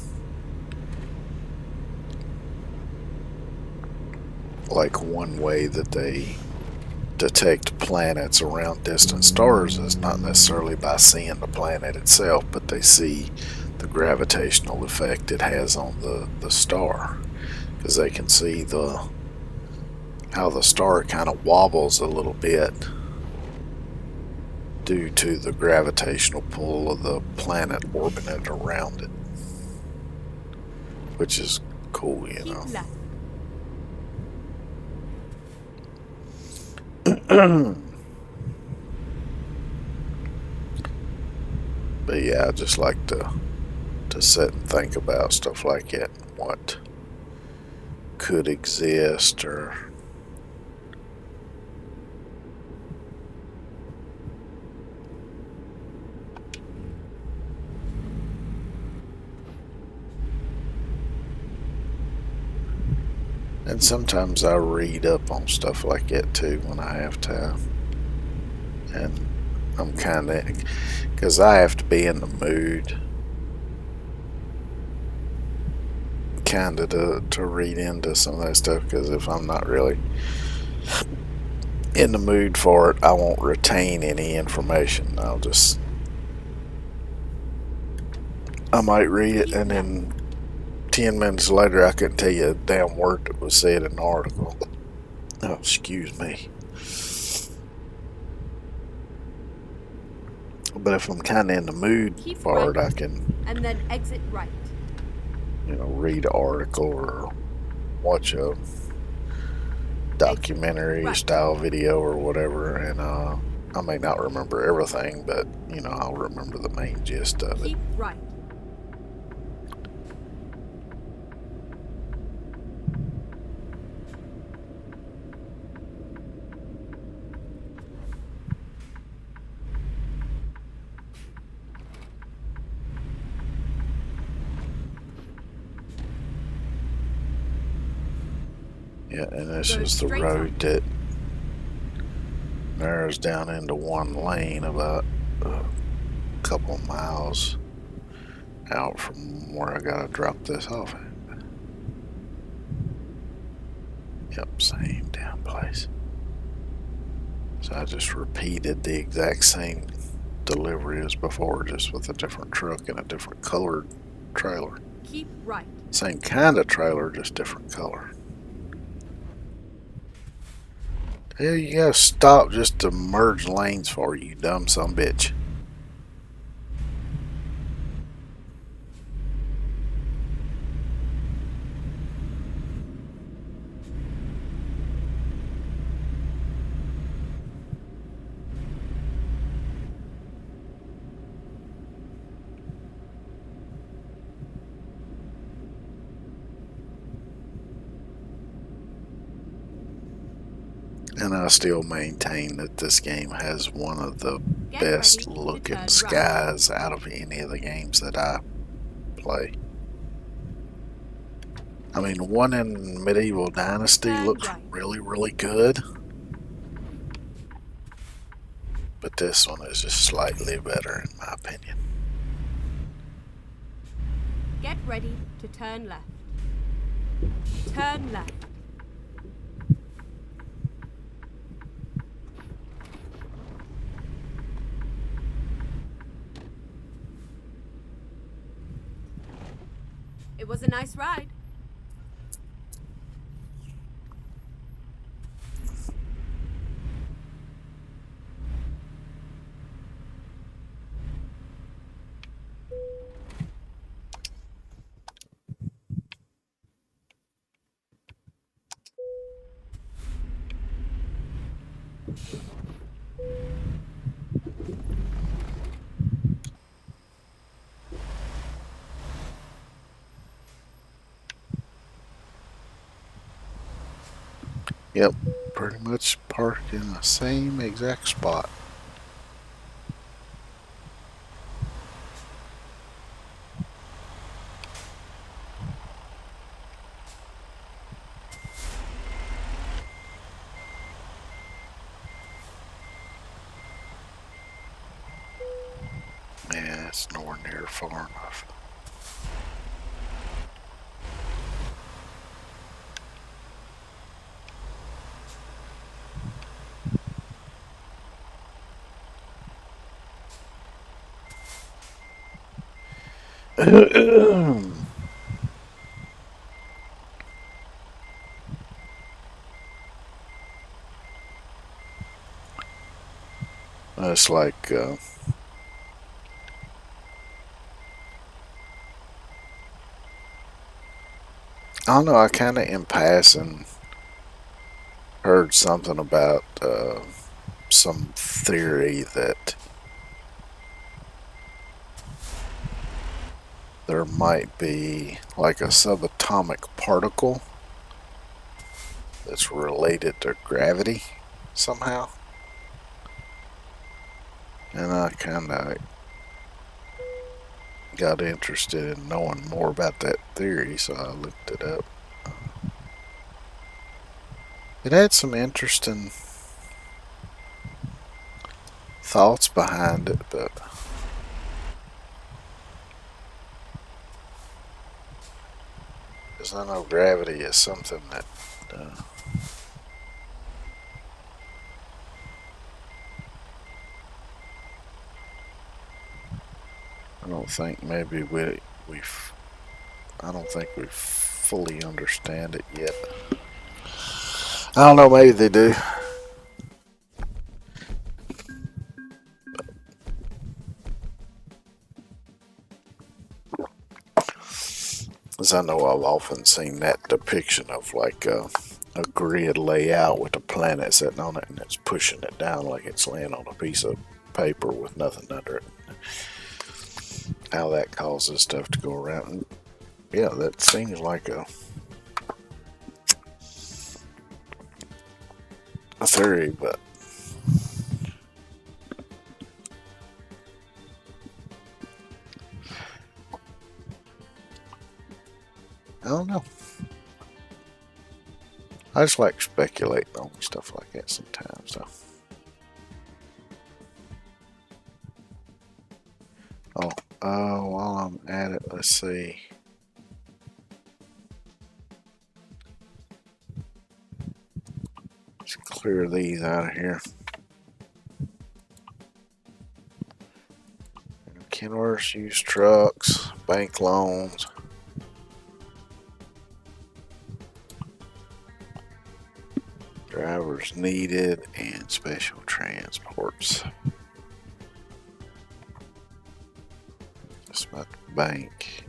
Like one way that they detect planets around distant stars is not necessarily by seeing the planet itself, but they see the gravitational effect it has on the star, because they can see how the star kind of wobbles a little bit due to the gravitational pull of the planet orbiting around it, which is cool, you Keep left. know. But yeah, I just like to sit and think about stuff like that, what could exist or and sometimes I read up on stuff like that too when I have time. And I'm kind of, because I have to be in the mood kind of to read into some of that stuff, because if I'm not really in the mood for it, I won't retain any information. I might read it and then 10 minutes later I couldn't tell you a damn word that was said in the article. Oh, excuse me. But if I'm kind of in the mood Keep for right, it, I can, and then exit right. read an article or watch a documentary Right. style video or whatever. And I may not remember everything, but I'll remember the main gist of it. Keep right. Yeah, and this Go is the straight on. road that narrows down into one lane about a couple of miles out from where I gotta drop this off at. Yep, same damn place. So I just repeated the exact same delivery as before, just with a different truck and a different colored trailer. Keep right. Same kind of trailer, just different color. Hell, you gotta stop just to merge lanes for you dumb son bitch. And I still maintain that this game has one of the Get best ready to looking turn right. skies out of any of the games that I play. I mean, one in Medieval Dynasty Turn looks right. really, really good, but this one is just slightly better in my opinion. Get ready to turn left. Turn left. It was a nice ride. Yep, pretty much parked in the same exact spot. Yeah, it's nowhere near far enough. It's like, I don't know, I kind of in passing heard something about some theory that there might be like a subatomic particle that's related to gravity somehow. And I kind of got interested in knowing more about that theory, so I looked it up. It had some interesting thoughts behind it, but because I know gravity is something that I don't think maybe we've I don't think we fully understand it yet. I don't know, maybe they do. As I know, I've often seen that depiction of like a grid layout with the planet sitting on it and it's pushing it down like it's laying on a piece of paper with nothing under it. How that causes stuff to go around. And yeah, that seems like a theory, but I don't know. I just like speculating on stuff like that sometimes, though. Oh, while I'm at it, let's see. Let's clear these out of here. Kenworth's used trucks, bank loans. Drivers needed and special transports. Just about the bank.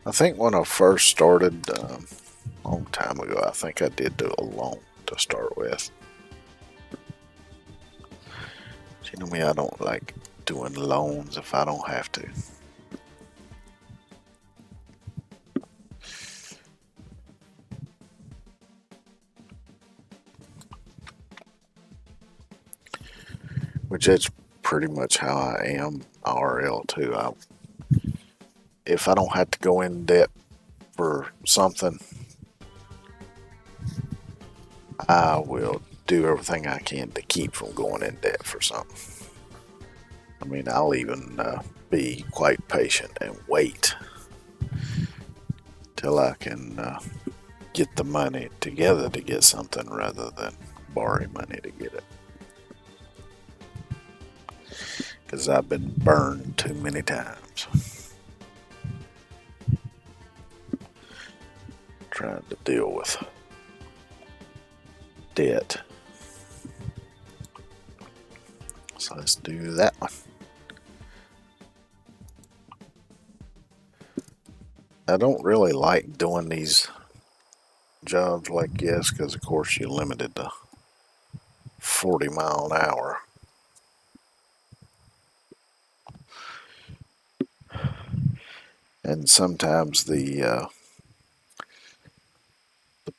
I think when I first started, a long time ago, I think I did do a loan to start with. You know me, I don't like doing loans if I don't have to. which that's pretty much how I am RL too. If I don't have to go in debt for something, I will do everything I can to keep from going in debt for something. I mean, I'll even be quite patient and wait till I can get the money together to get something rather than borrow money to get it. Because I've been burned too many times trying to deal with debt. So let's do that one. I don't really like doing these jobs like this because, of course, you're limited to 40 mile an hour. And sometimes the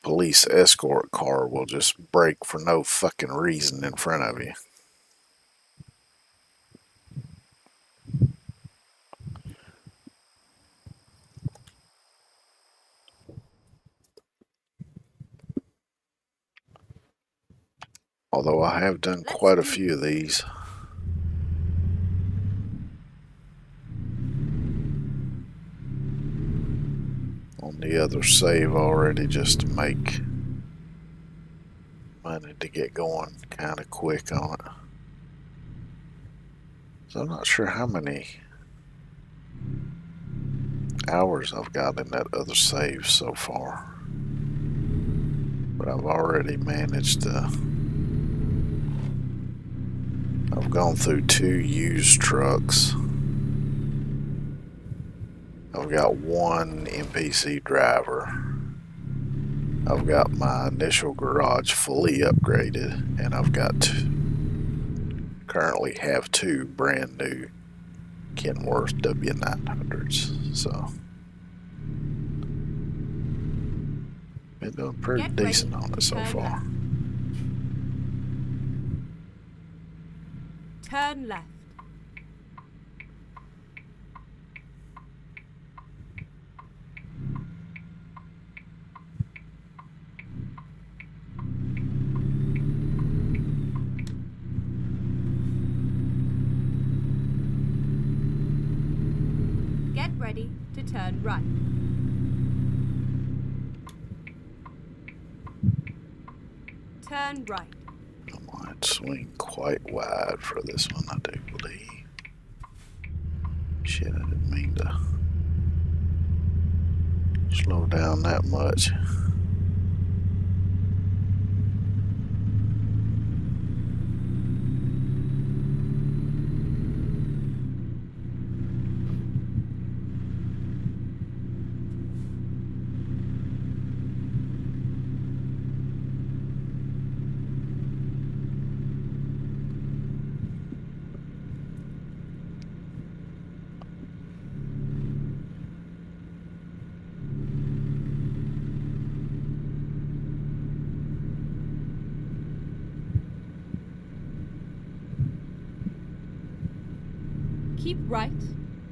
police escort car will just brake for no fucking reason in front of you. Although I have done quite a few of these. On the other save already just to make money to get going kind of quick on it. So I'm not sure how many hours I've got in that other save so far. But I've already managed to. I've gone through 2 used trucks. I've got 1 NPC driver. I've got my initial garage fully upgraded, and I've got currently have 2 brand new Kenworth W900s. So been doing pretty decent on it so far. Turn left. Get ready to turn right. Turn right. I might swing quite wide for this one, I do believe. Shit, I didn't mean to slow down that much. Keep right,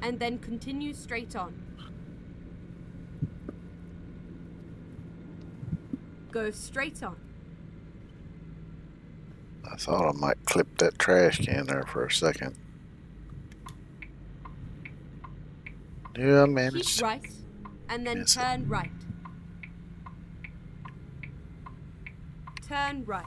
and then continue straight on. Go straight on. I thought I might clip that trash can there for a second. Yeah, I managed. Keep right, and then turn right. Turn right.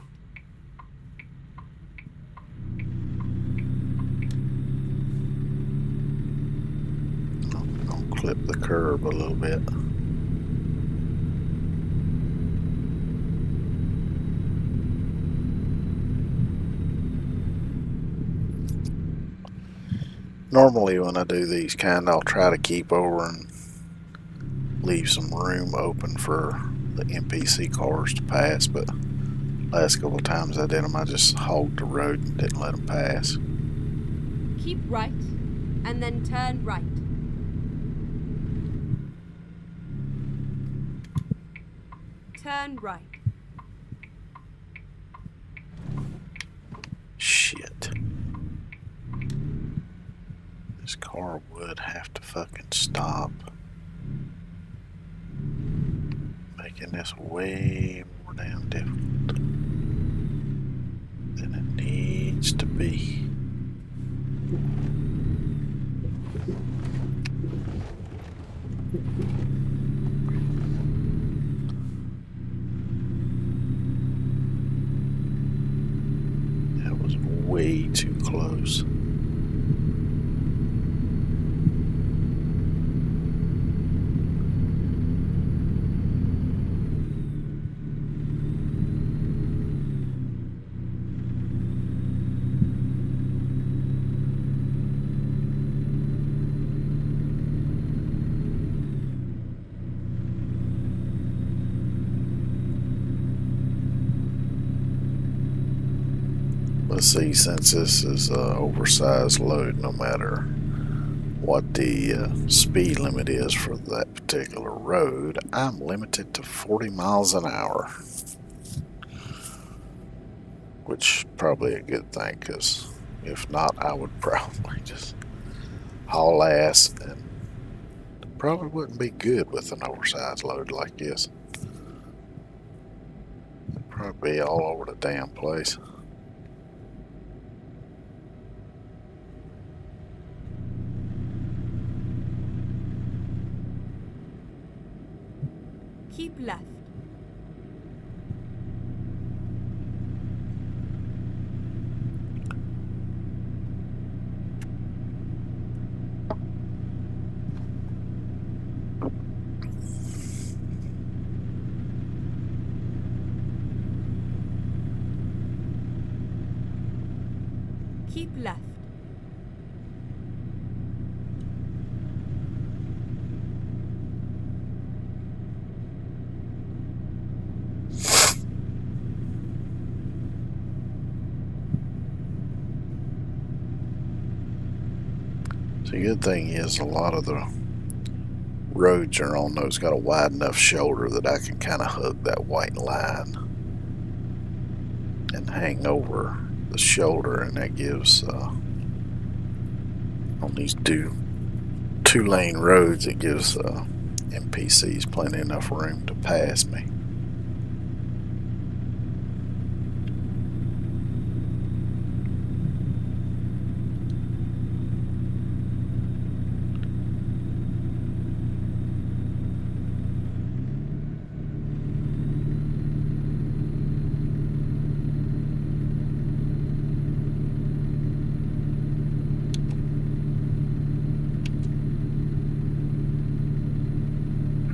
I'm gonna clip the curb a little bit. Normally when I do these I'll try to keep over and leave some room open for the NPC cars to pass, but last couple of times I did them, I just hogged the road and didn't let them pass. Keep right, and then turn right. Turn right. Shit. car would have to fucking stop, making this way more damn difficult than it needs to be. That was way too close. Let's see, since this is an oversized load, no matter what the speed limit is for that particular road, I'm limited to 40 miles an hour. Which probably a good thing, because if not, I would probably just haul ass, and probably wouldn't be good with an oversized load like this. It'd probably be all over the damn place. Keep left. Keep left. The good thing is a lot of the roads are on those got a wide enough shoulder that I can kind of hug that white line and hang over the shoulder, and that gives on these two-lane roads, it gives NPCs plenty enough room to pass me.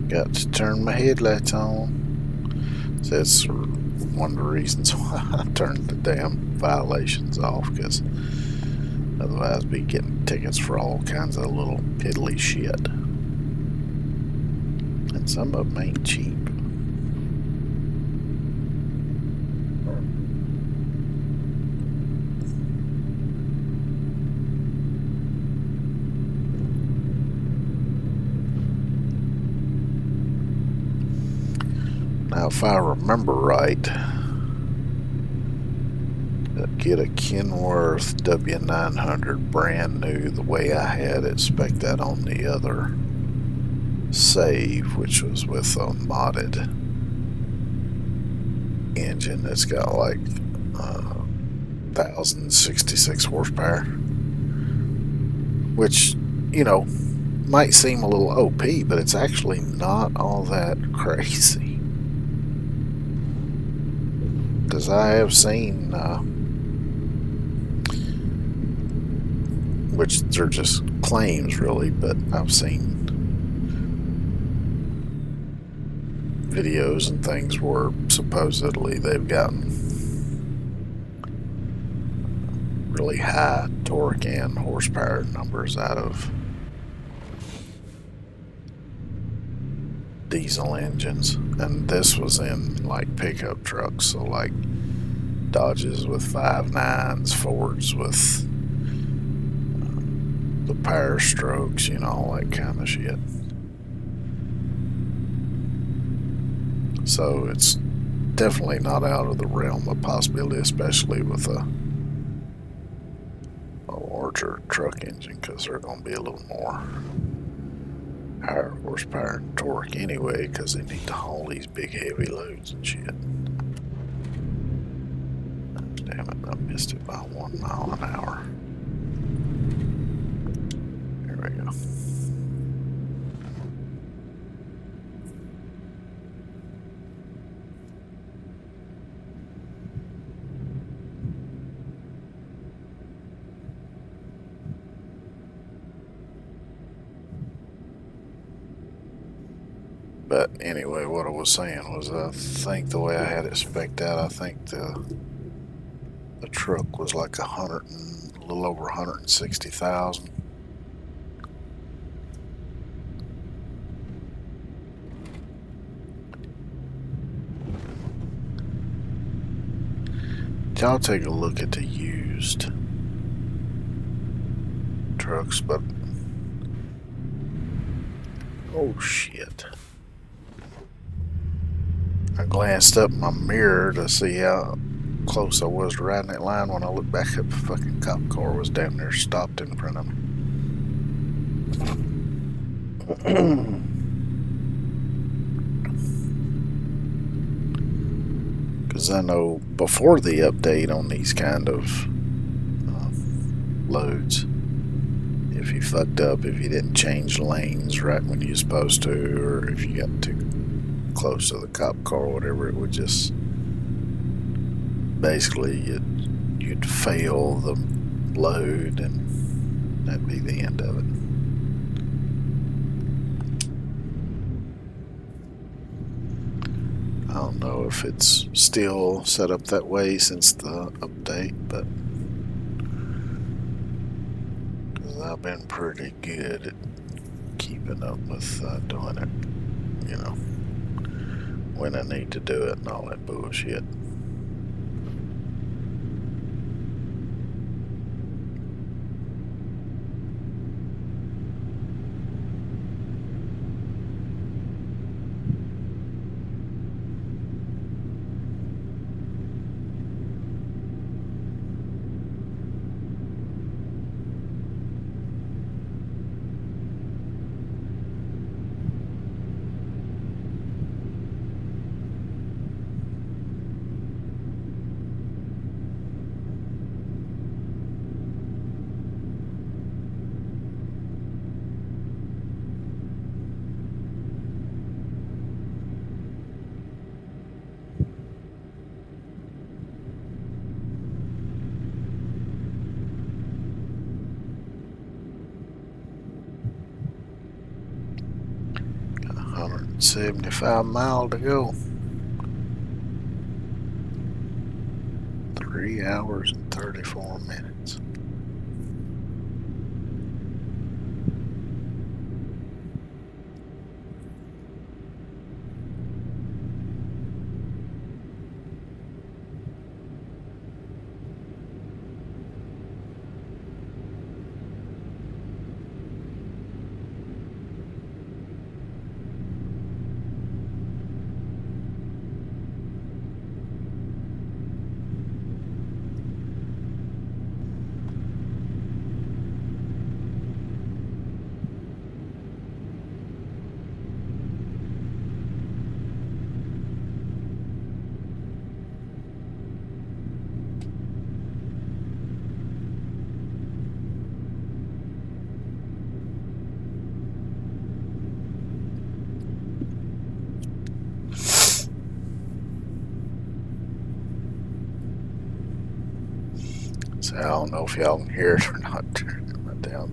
Got to turn my headlights on. So that's one of the reasons why I turned the damn violations off, because otherwise I'd be getting tickets for all kinds of little piddly shit. And some of them ain't cheap. Now, if I remember right, get a Kenworth W900 brand new the way I had it, spec that on the other save, which was with a modded engine that's got like 1066 horsepower, which, you know, might seem a little OP, but it's actually not all that crazy. Because I have seen, which they're just claims really, but I've seen videos and things where supposedly they've gotten really high torque and horsepower numbers out of diesel engines, and this was in like pickup trucks, so like Dodges with 5.9s, Fords with the power strokes, you know, all that kind of shit. So it's definitely not out of the realm of possibility, especially with a larger truck engine because they're going to be a little more higher horsepower and torque anyway because they need to haul these big heavy loads and shit. Damn it, I missed it by 1 mile an hour. There we go. But anyway, what I was saying was I think the way I had it spec'd out, I think the truck was like a little over 160,000. Y'all take a look at the used trucks, but oh shit. I glanced up in my mirror to see how close I was to riding that line. When I looked back up, the fucking cop car was down there stopped in front of me. Because I know before the update on these kind of loads, if you fucked up, if you didn't change lanes right when you're supposed to, or if you got too close to the cop car or whatever, it would just basically you'd fail the load and that'd be the end of it. I don't know if it's still set up that way since the update, but because I've been pretty good at keeping up with doing it, you know, when I need to do it and all that bullshit. Got 175 miles to go. 3 hours and 34 minutes. So I don't know if y'all can hear it or not. My damn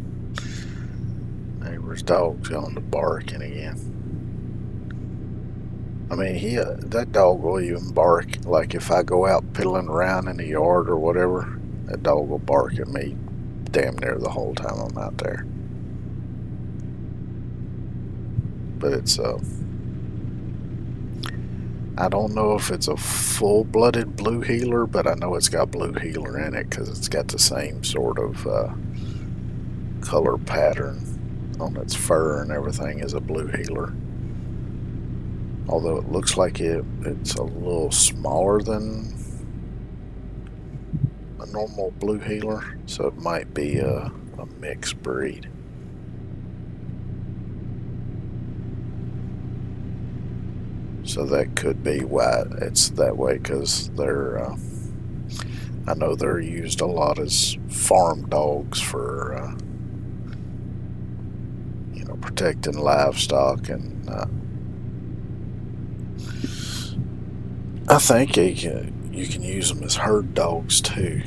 neighbor's dog's going to barking again. I mean, that dog will even bark. Like if I go out piddling around in the yard or whatever, that dog will bark at me damn near the whole time I'm out there. But it's I don't know if it's a full-blooded blue heeler, but I know it's got blue heeler in it because it's got the same sort of color pattern on its fur and everything as a blue heeler. Although it looks like it's a little smaller than a normal blue heeler, so it might be a mixed breed. So that could be why it's that way, because I know they're used a lot as farm dogs for, protecting livestock, and I think you can use them as herd dogs too.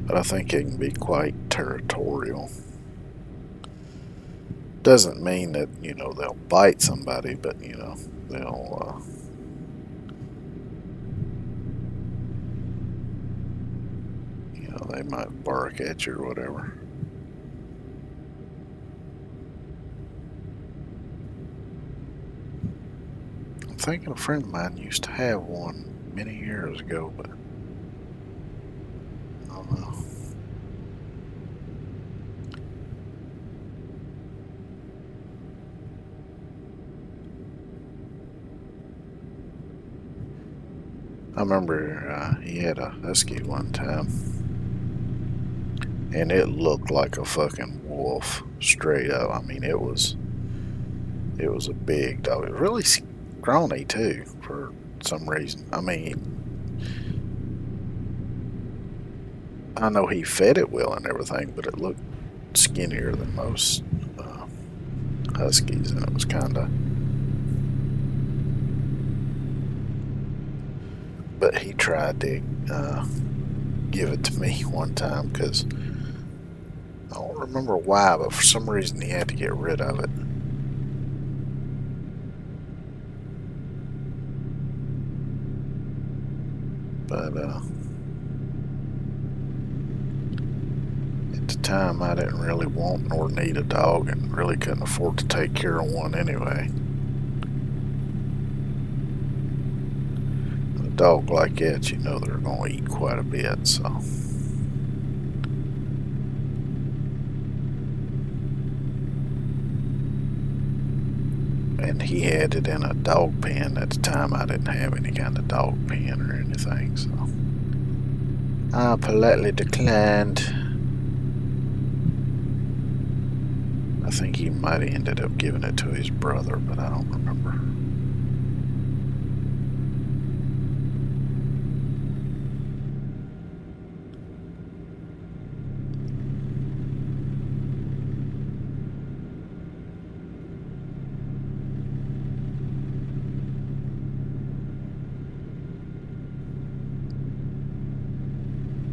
But I think it can be quite territorial. Doesn't mean that, they'll bite somebody, but, they'll, they might bark at you or whatever. I'm thinking a friend of mine used to have one many years ago, but I don't know. I remember he had a husky one time, and it looked like a fucking wolf straight up. I mean, it was a big dog. It was really scrawny too for some reason. I mean, I know he fed it well and everything, but it looked skinnier than most uh, huskies, and it was kind of. But he tried to give it to me one time because I don't remember why, but for some reason he had to get rid of it. But at the time, I didn't really want nor need a dog, and really couldn't afford to take care of one anyway. A dog like that, they're going to eat quite a bit, so. And he had it in a dog pen. At the time, I didn't have any kind of dog pen or anything, so I politely declined. I think he might have ended up giving it to his brother, but I don't remember.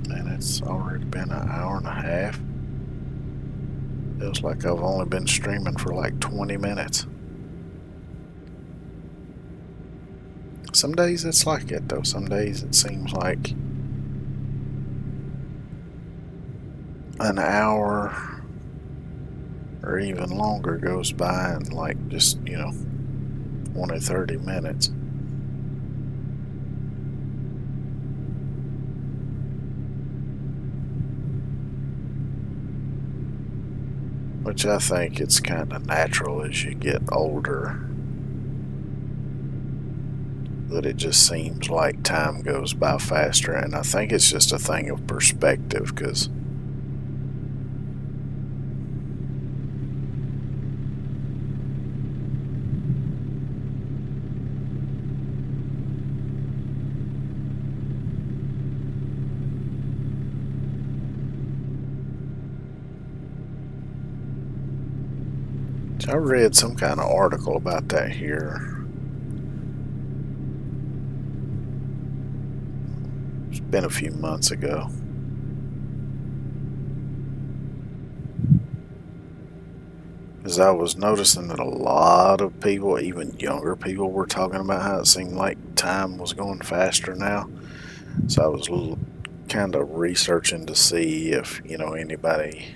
And it's already been an hour and a half. Feels like I've only been streaming for like 20 minutes. Some days it's like it though. Some days it seems like an hour or even longer goes by in like just, 20, 30 minutes. Which I think it's kind of natural as you get older, that it just seems like time goes by faster, and I think it's just a thing of perspective, because I read some kind of article about that here. It's been a few months ago. Because I was noticing that a lot of people, even younger people, were talking about how it seemed like time was going faster now. So I was kind of researching to see if, anybody,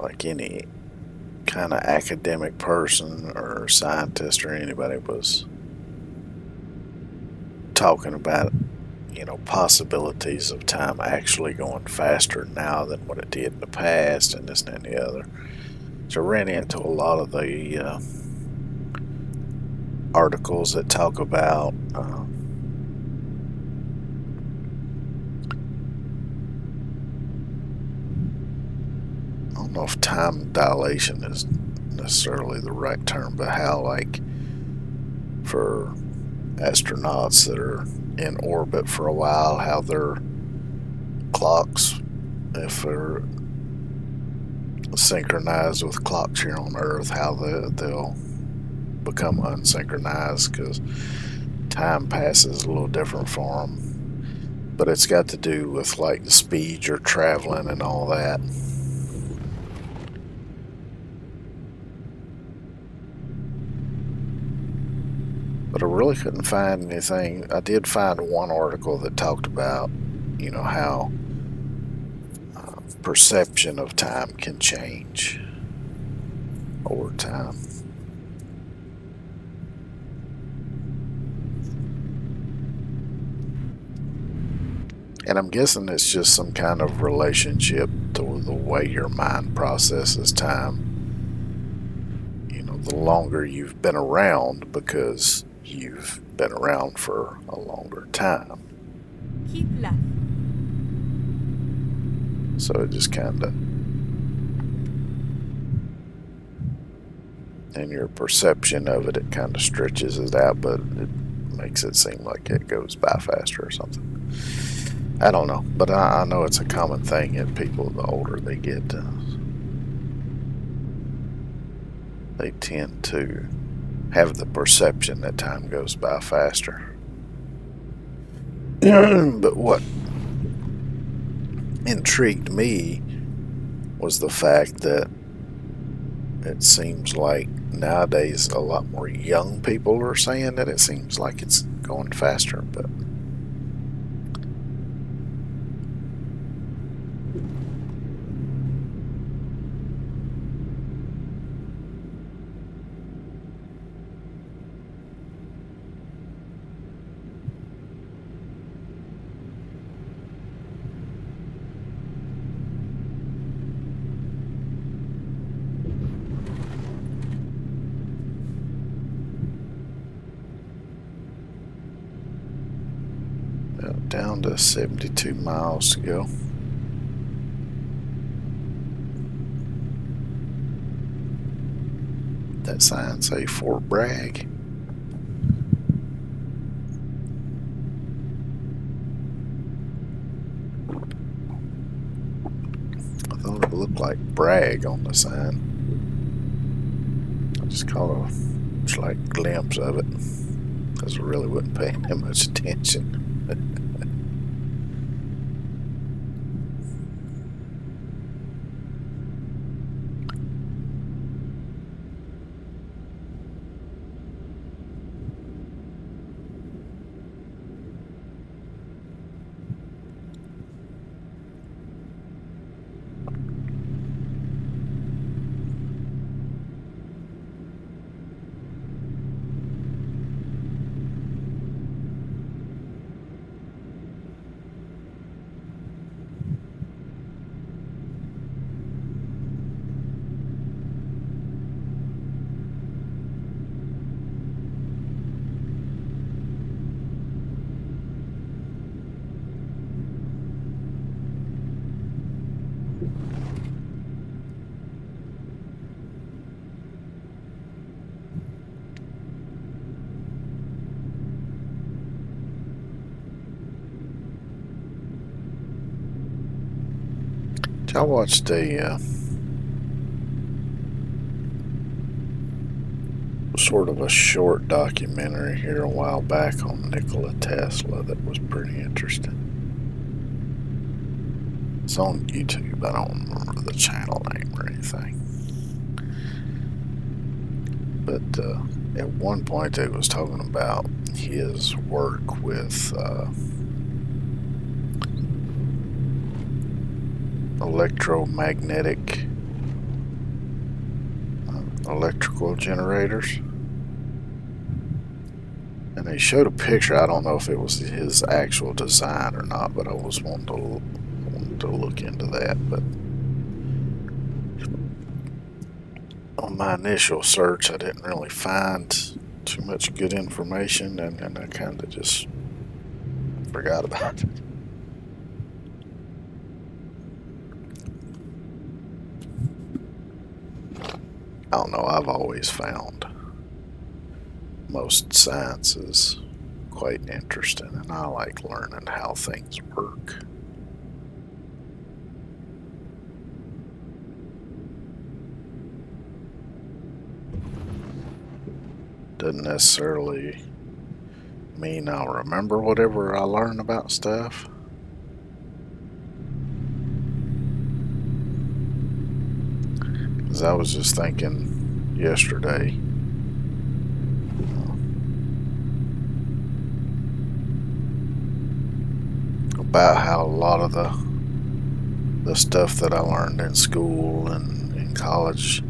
like any kind of academic person or scientist or anybody, was talking about, possibilities of time actually going faster now than what it did in the past, and this and the other. So I ran into a lot of the articles that talk about know if time dilation is necessarily the right term, but how, like, for astronauts that are in orbit for a while, how their clocks, if they're synchronized with clocks here on Earth, how they'll become unsynchronized because time passes a little different for them. But it's got to do with like the speed you're traveling and all that. But I really couldn't find anything. I did find one article that talked about, how perception of time can change over time. And I'm guessing it's just some kind of relationship to the way your mind processes time. The longer you've been around, because you've been around for a longer time. Keep left. So it just kind of, in your perception of it, it kind of stretches it out, but it makes it seem like it goes by faster or something. I don't know, but I know it's a common thing in people. The older they get, they tend to have the perception that time goes by faster. But what intrigued me was the fact that it seems like nowadays a lot more young people are saying that it seems like it's going faster, but down to 72 miles to go. That sign say Fort Bragg. I thought it looked like Bragg on the sign. I just caught a slight glimpse of it because I really wasn't paying that much attention. I watched a sort of a short documentary here a while back on Nikola Tesla that was pretty interesting. It's on YouTube. I don't remember the channel name or anything. But at one point it was talking about his work with electromagnetic electrical generators. And they showed a picture. I don't know if it was his actual design or not, but I was wanting to look into that. But on my initial search, I didn't really find too much good information, and I kind of just forgot about it. don't know, I've always found most sciences quite interesting, and I like learning how things work. Doesn't necessarily mean I'll remember whatever I learn about stuff. Because I was just thinking yesterday about how a lot of the stuff that I learned in school and in college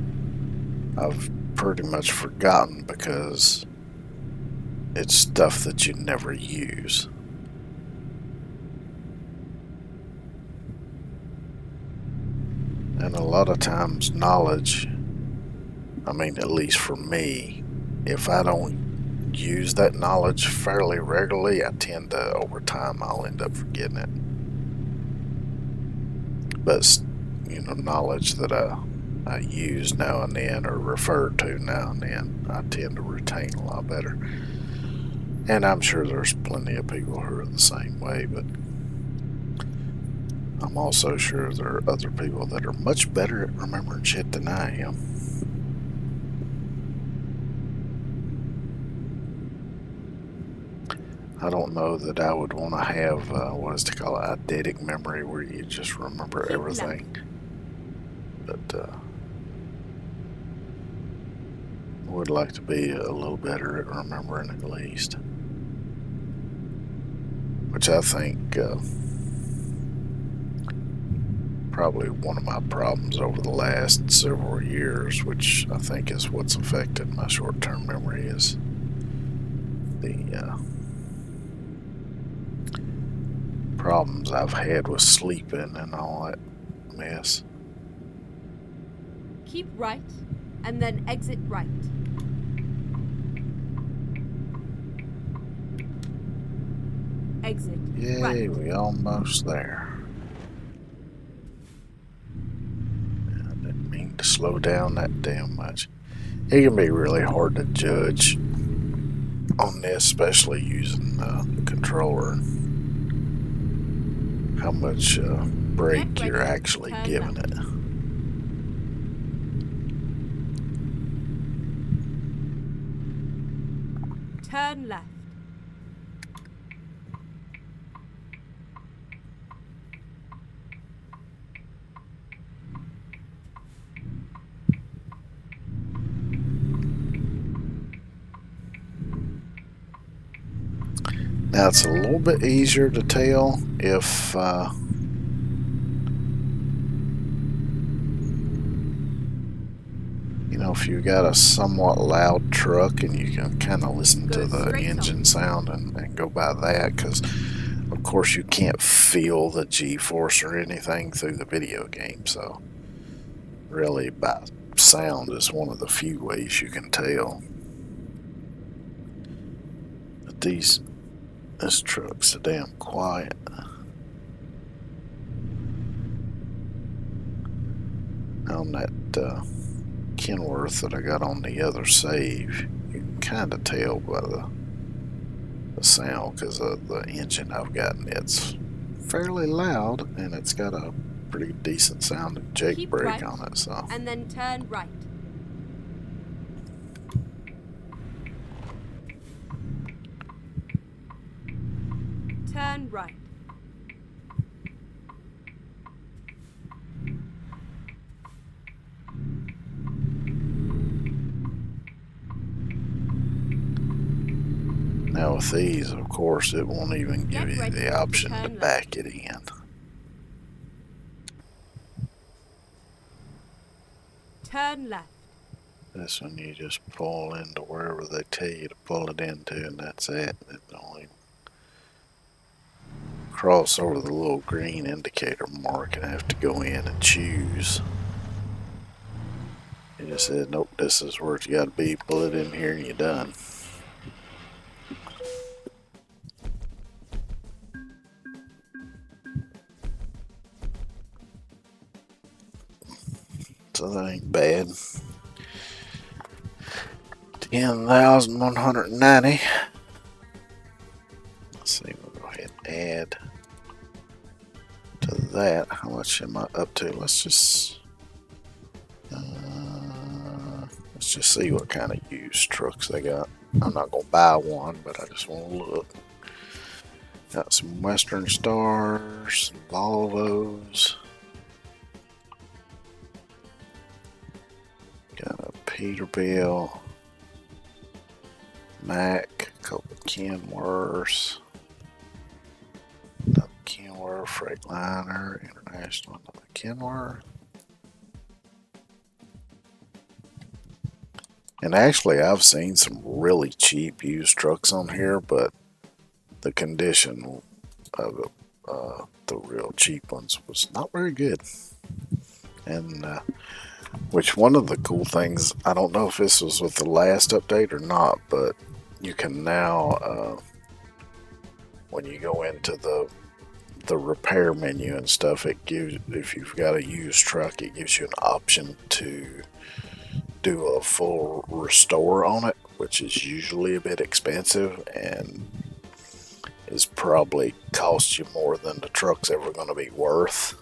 I've pretty much forgotten because it's stuff that you never use. And a lot of times, knowledge, I mean, at least for me, if I don't use that knowledge fairly regularly, I tend to, over time, I'll end up forgetting it. But, knowledge that I use now and then or refer to now and then, I tend to retain a lot better. And I'm sure there's plenty of people who are the same way, but I'm also sure there are other people that are much better at remembering shit than I am. I don't know that I would want to have, what is it called, eidetic memory, where you just remember Keep everything. But I would like to be a little better at remembering at least. Which I think probably one of my problems over the last several years, which I think is what's affected my short-term memory, is the problems I've had with sleeping and all that mess. Keep right, and then exit right. Exit Yay, right. we almost there. I didn't mean to slow down that damn much. It can be really hard to judge on this, especially using the controller, how much break Get you're ready to actually turn giving left. it. Turn left. Now it's a little bit easier to tell if if you got a somewhat loud truck and you can kind of listen to Go the straight engine on. sound and go by that, because of course you can't feel the G-force or anything through the video game, so really by sound is one of the few ways you can tell. But this truck's so damn quiet. On that Kenworth that I got on the other save, you can kind of tell by the sound, because of the engine I've gotten. It's fairly loud and it's got a pretty decent sounding Jake Keep brake right, on it, so and then turn right. Turn right. now with these, of course, it won't even give Get you ready the to option to turn left. back it in. Turn left. This one you just pull into wherever they tell you to pull it into, and that's it. It only cross over the little green indicator mark and have to go in and choose. It just said, nope, this is where it's got to be. Pull it in here and you're done. So that ain't bad. 10,190. Let's see, we'll go ahead and add to that. How much am I up to? Let's just see what kind of used trucks they got. I'm not gonna buy one, but I just want to look. Got some Western Stars, some Volvos. Got a Peterbilt, Mack, a couple of Kenworths, another Kenworth, Freightliner, International, another Kenworth. And actually, I've seen some really cheap used trucks on here, but the condition of the real cheap ones was not very good. And which one of the cool things, I don't know if this was with the last update or not, but you can now, when you go into the repair menu and stuff, it gives, if you've got a used truck, it gives you an option to do a full restore on it, which is usually a bit expensive and is probably cost you more than the truck's ever going to be worth.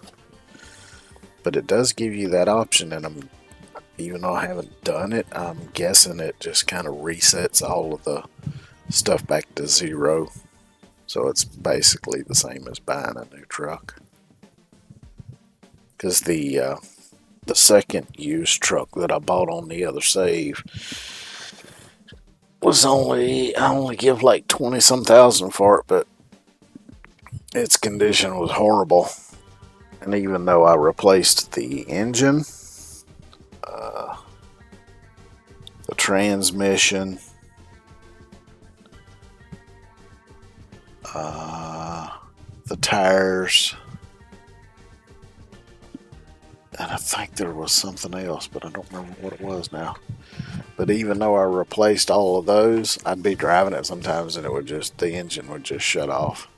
But it does give you that option, and even though I haven't done it, I'm guessing it just kind of resets all of the stuff back to zero. So it's basically the same as buying a new truck. Because the second used truck that I bought on the other save was I only give like 20 some thousand for it, but its condition was horrible. And even though I replaced the engine, the transmission, the tires, and I think there was something else, but I don't remember what it was now. But even though I replaced all of those, I'd be driving it sometimes and the engine would just shut off.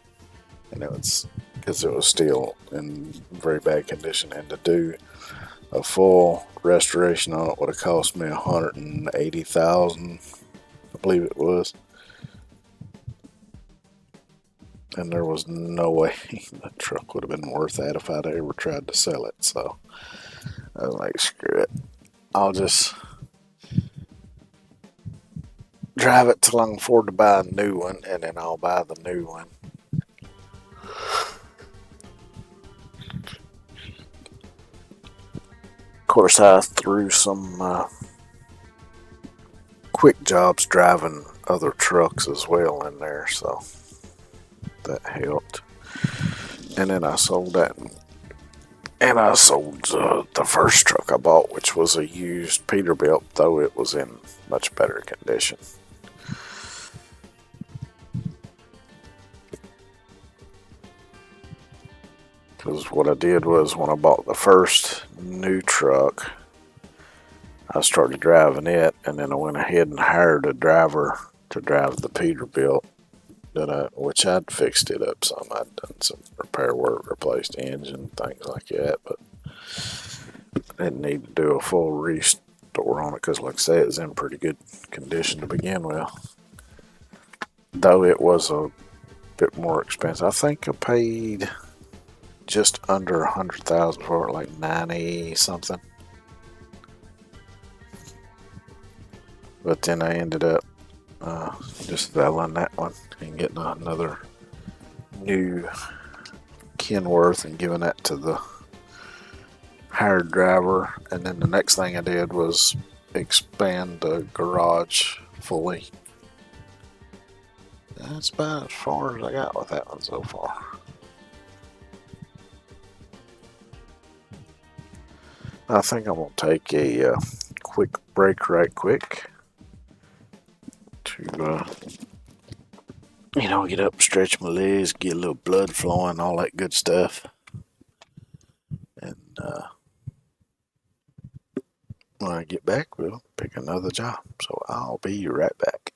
And it was because it was still in very bad condition. And to do a full restoration on it would have cost me $180,000, I believe it was. And there was no way the truck would have been worth that if I'd ever tried to sell it. So I was like, screw it. I'll just drive it till I can afford to buy a new one, and then I'll buy the new one. Of course, I threw some quick jobs driving other trucks as well in there, so that helped. And then I sold that, and I sold the first truck I bought, which was a used Peterbilt, though it was in much better condition. Because what I did was, when I bought the first new truck, I started driving it, and then I went ahead and hired a driver to drive the Peterbilt, which I'd fixed it up some. I'd done some repair work, replaced the engine, things like that, but I didn't need to do a full restore on it because, like I say, it was in pretty good condition to begin with. Though it was a bit more expensive. I think I paid just under $100,000 for it, like 90 something. But then I ended up just selling that one and getting another new Kenworth and giving that to the hired driver. And then the next thing I did was expand the garage fully. That's about as far as I got with that one so far. I think I'm going to take a quick break right quick to, get up, stretch my legs, get a little blood flowing, all that good stuff. And when I get back, we'll pick another job. So I'll be right back.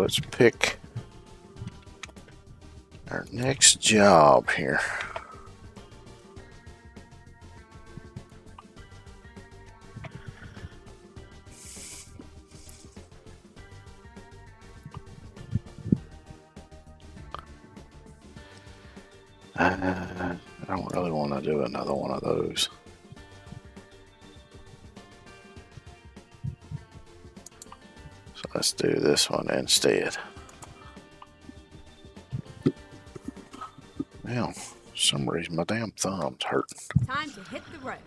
let's pick our next job here. I don't really want to do another one of those. So let's do this one instead. Now, for some reason my damn thumb's hurting. Time to hit the road.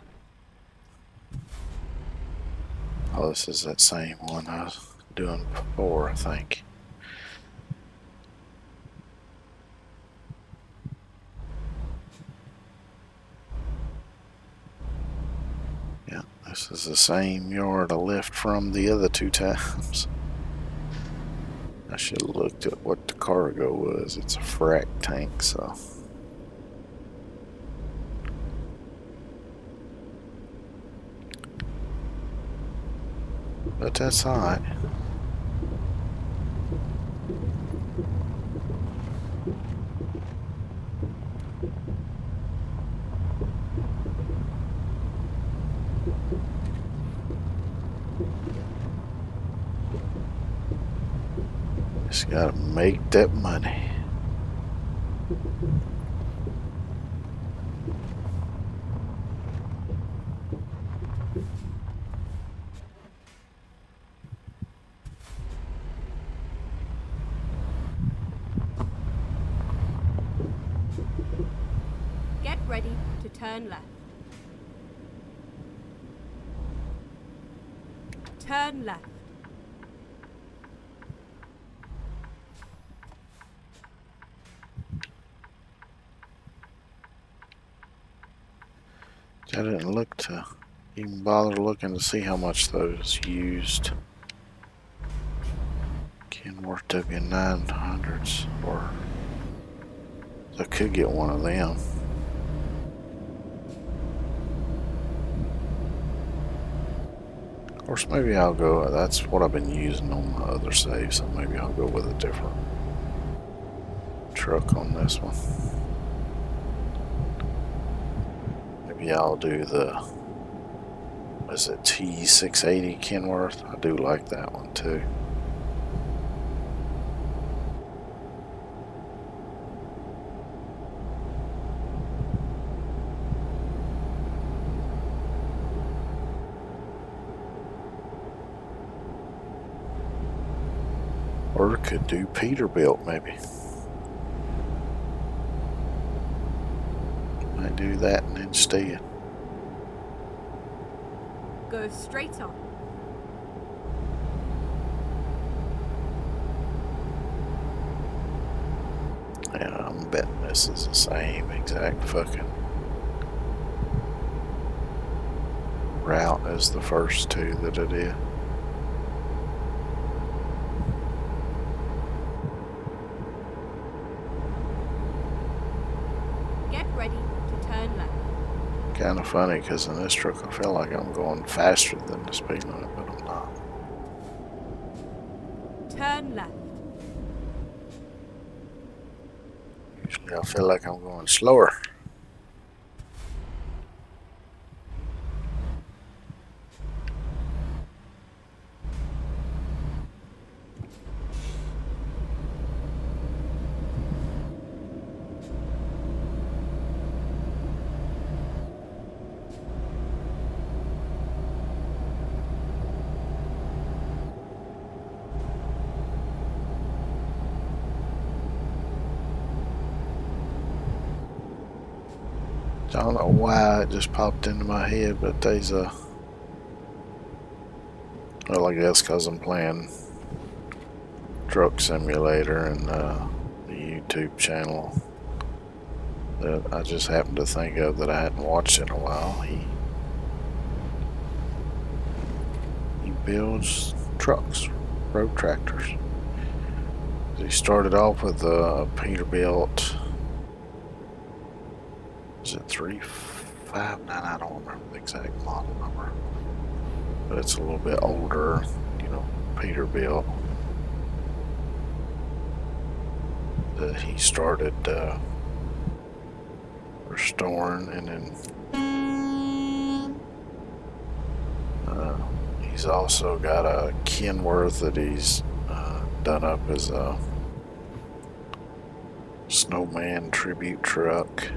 Oh, this is that same one I was doing before, I think. Yeah, this is the same yard I left from the other two times. I should have looked at what the cargo was. It's a frac tank, so. But that's alright. Just gotta make that money. Get ready to turn left. Turn left. I didn't look to even bother looking to see how much those used. Kenworth W900s, or I could get one of them. Of course, maybe I'll go, that's what I've been using on my other save, so maybe I'll go with a different truck on this one. Maybe I'll do the, is it T680 Kenworth? I do like that one too. Or could do Peterbilt maybe. Might do that instead. Go straight on. Yeah, I'm betting this is the same exact fucking route as the first two that I did. Get ready to turn left. Kind of funny because in this truck I feel like I'm going faster than the speed limit, but I'm not. Turn left. Usually I feel like I'm going slower. I don't know why it just popped into my head, but there's a, well, I guess because I'm playing Truck Simulator and the YouTube channel that I just happened to think of that I hadn't watched in a while. He builds trucks, road tractors. He started off with a Peterbilt. Is it 359? I don't remember the exact model number, but it's a little bit older, you know, Peterbilt. that he started restoring, and then he's also got a Kenworth that he's done up as a snowman tribute truck.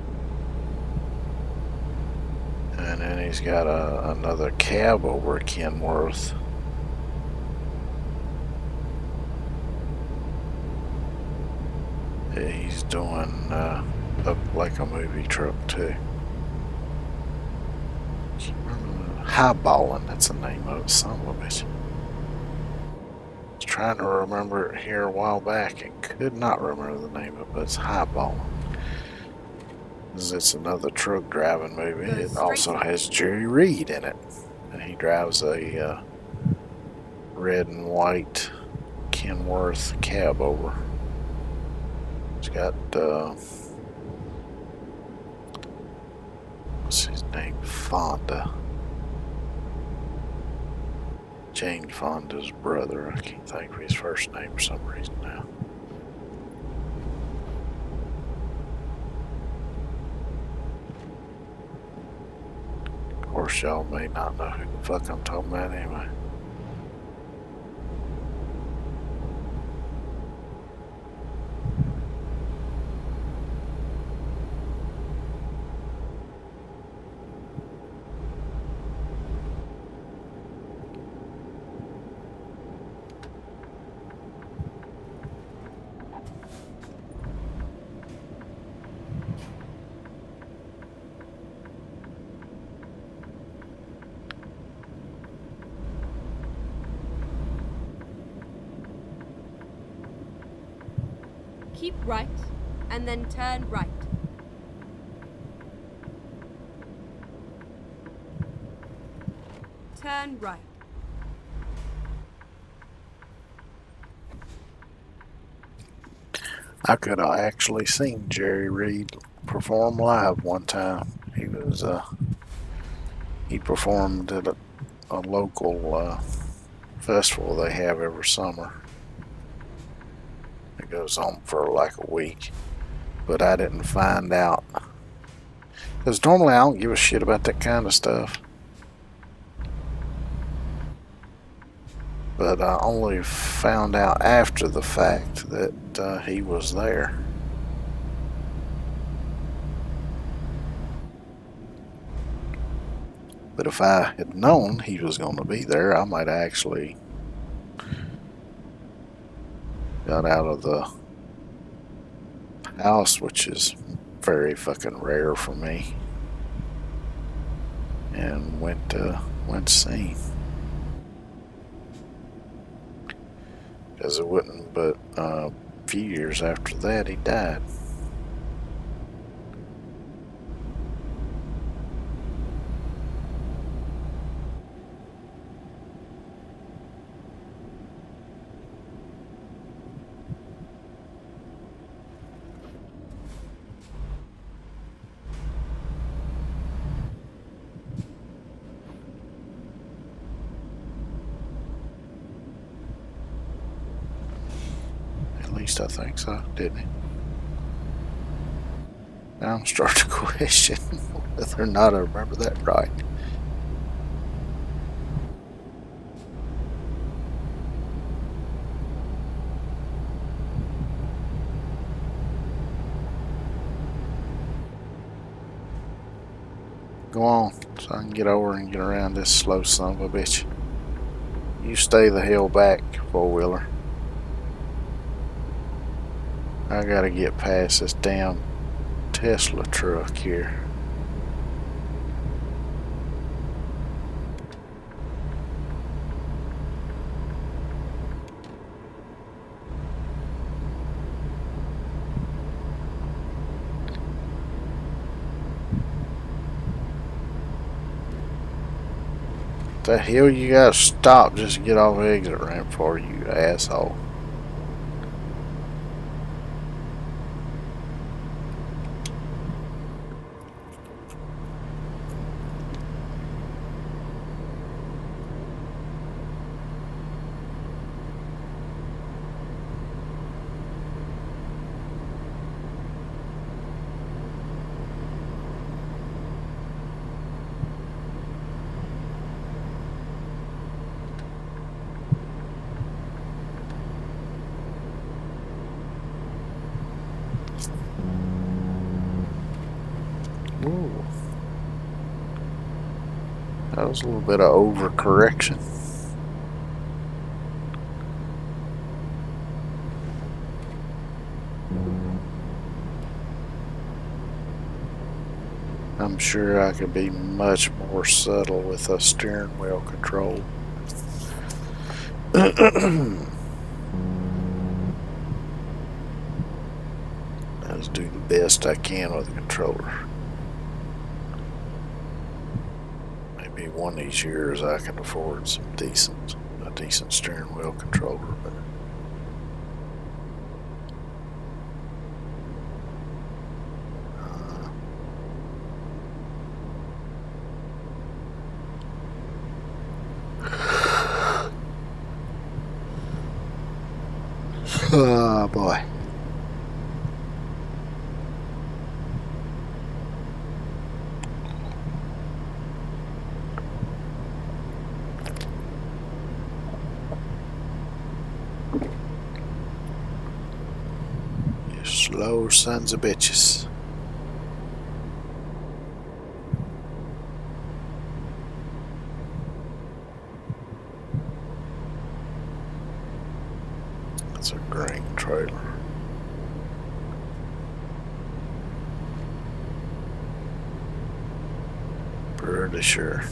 And then he's got another cab over at Kenworth. He's doing up like a movie truck too. Highballing, that's the name of it, son of a bitch. I was trying to remember it here a while back and could not remember the name of it, but it's Highballing. It's another truck driving movie. It also has Jerry Reed in it. And he drives a red and white Kenworth cab over. He's got, what's his name? Fonda. Jane Fonda's brother. I can't think of his first name for some reason now. Of course, y'all may not know who the fuck I'm talking about anyway. Keep right, and then turn right. Turn right. I could have actually seen Jerry Reed perform live one time. He performed at a local festival they have every summer. It goes on for like a week. But I didn't find out. Because normally I don't give a shit about that kind of stuff. But I only found out after the fact that he was there. But if I had known he was going to be there, I might actually got out of the house, which is very fucking rare for me, and went to see him. Because it wasn't but a few years after that he died. At least I think so, didn't he? Now I'm starting to question whether or not I remember that right. Go on, so I can get over and get around this slow son of a bitch. You stay the hell back, four-wheeler. I gotta get past this damn Tesla truck here. The hell you gotta stop just to get off the exit ramp for, you asshole. Ooh, that was a little bit of overcorrection. I'm sure I could be much more subtle with a steering wheel control. Let's do the best I can with the controller. Maybe one of these years I can afford a decent steering wheel controller. But oh boy. You slow sons of bitches. That's a grain trailer. Pretty sure.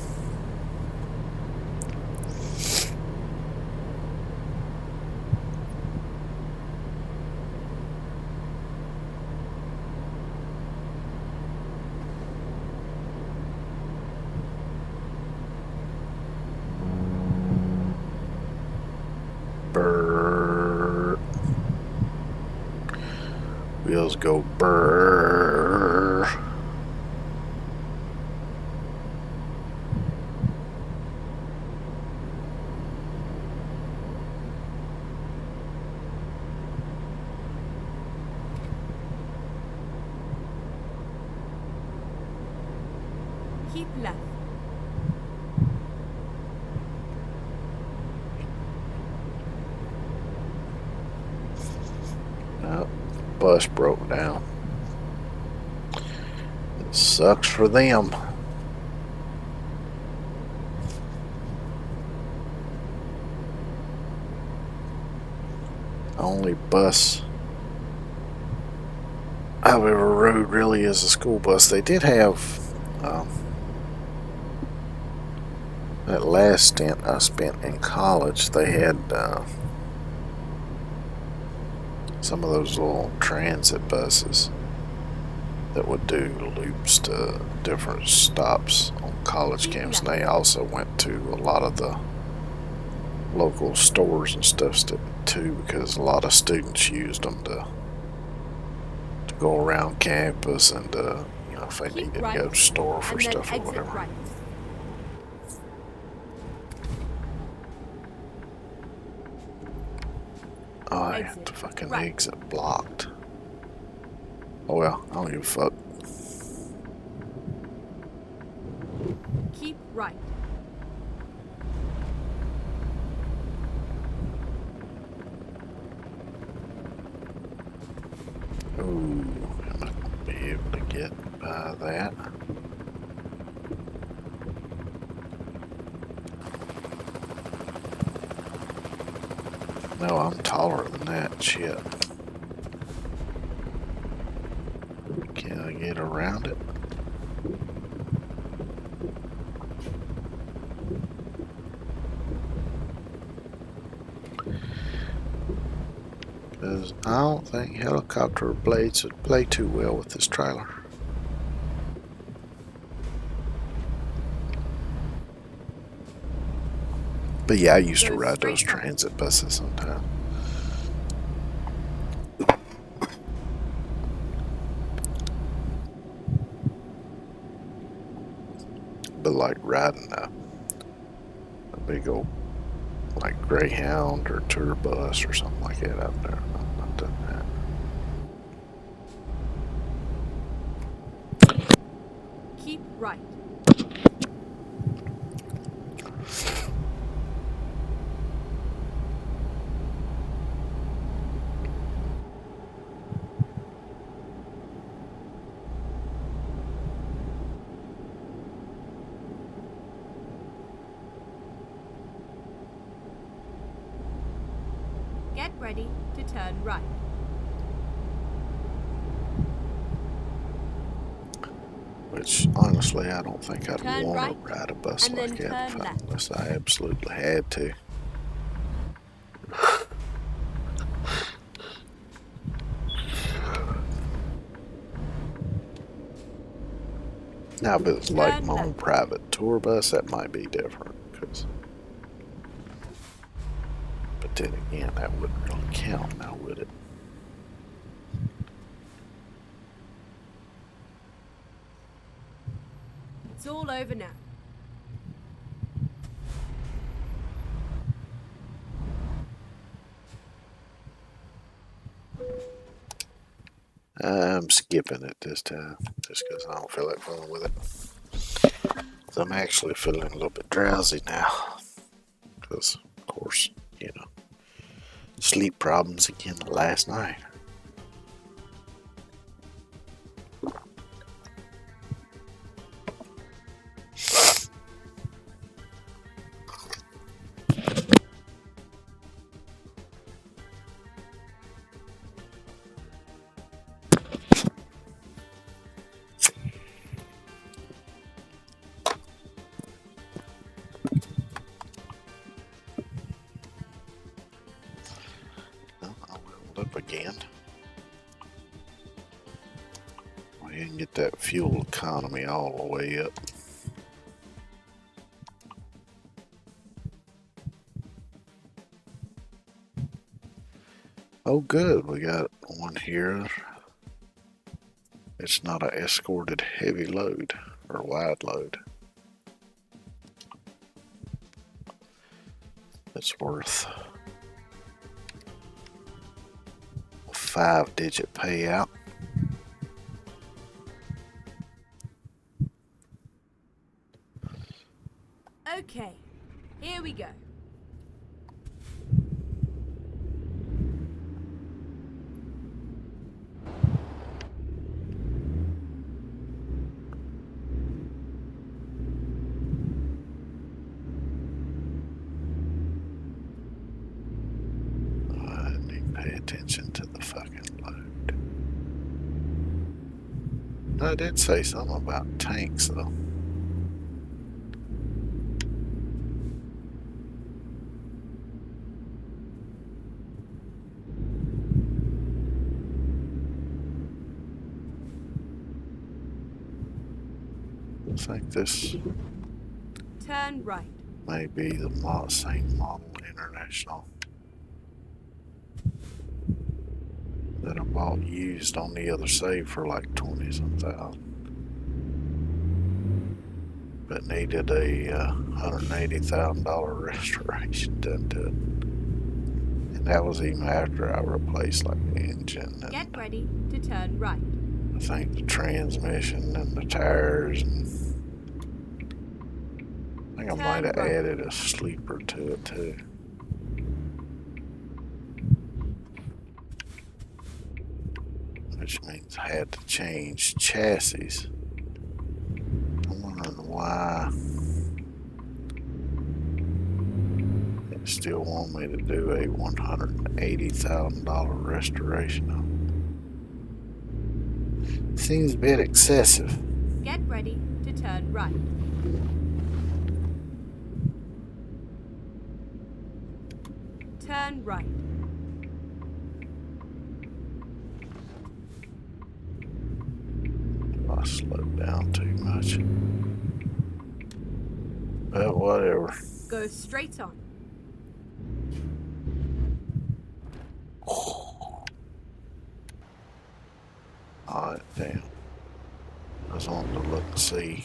Brrr. Wheels go brrr. Keep left. Oh, bus broke down. It sucks for them. Only bus I've ever rode really is a school bus. They did have that last stint I spent in college. They had some of those little transit buses that would do loops to different stops on college camps, and they also went to a lot of the local stores and stuff too, because a lot of students used them to go around campus and if they needed to go to the store for stuff or whatever. Right. Oh, I have the fucking exit blocked. Oh well, I don't give a fuck. Keep right. Ooh, I'm not gonna be able to get by that. No, I'm taller than that shit. Can I get around it? Because I don't think helicopter blades would play too well with this trailer. But yeah, I used to ride those transit buses sometimes. But like riding a big old like Greyhound or tour bus or something like that out there. I've not done that. Keep right. ready to turn right. Which, honestly, I don't think I'd Turn want right to ride a bus and then like that turn left. unless I absolutely had to. Now, if it's like Turn my own left. private tour bus, that might be different. But then again, that wouldn't really count now, would it? It's all over now. I'm skipping it this time just because I don't feel like fooling with it. So I'm actually feeling a little bit drowsy now because, of course, you know, sleep problems again last night. Well, I leveled up again. Go ahead and get that fuel economy all the way up. Oh, good. We got one here. It's not an escorted heavy load or wide load. It's worth a 5-digit payout. Okay, here we go. I didn't even pay attention to the fucking load. No, I did say something about tanks though. I think this Turn right. may be the same model international that I bought used on the other side for like 20 some thousand. But needed a $180,000 restoration done to it. And that was even after I replaced like the engine and Get ready to turn right. I think the transmission and the tires, and I think I might have right. added a sleeper to it too. Which means I had to change chassis. I'm wondering why they still want me to do a $180,000 restoration on it. Seems a bit excessive. Get ready to turn right. Turn right. I slowed down too much. But whatever. Go straight on. Alright, damn. I was wanting to look and see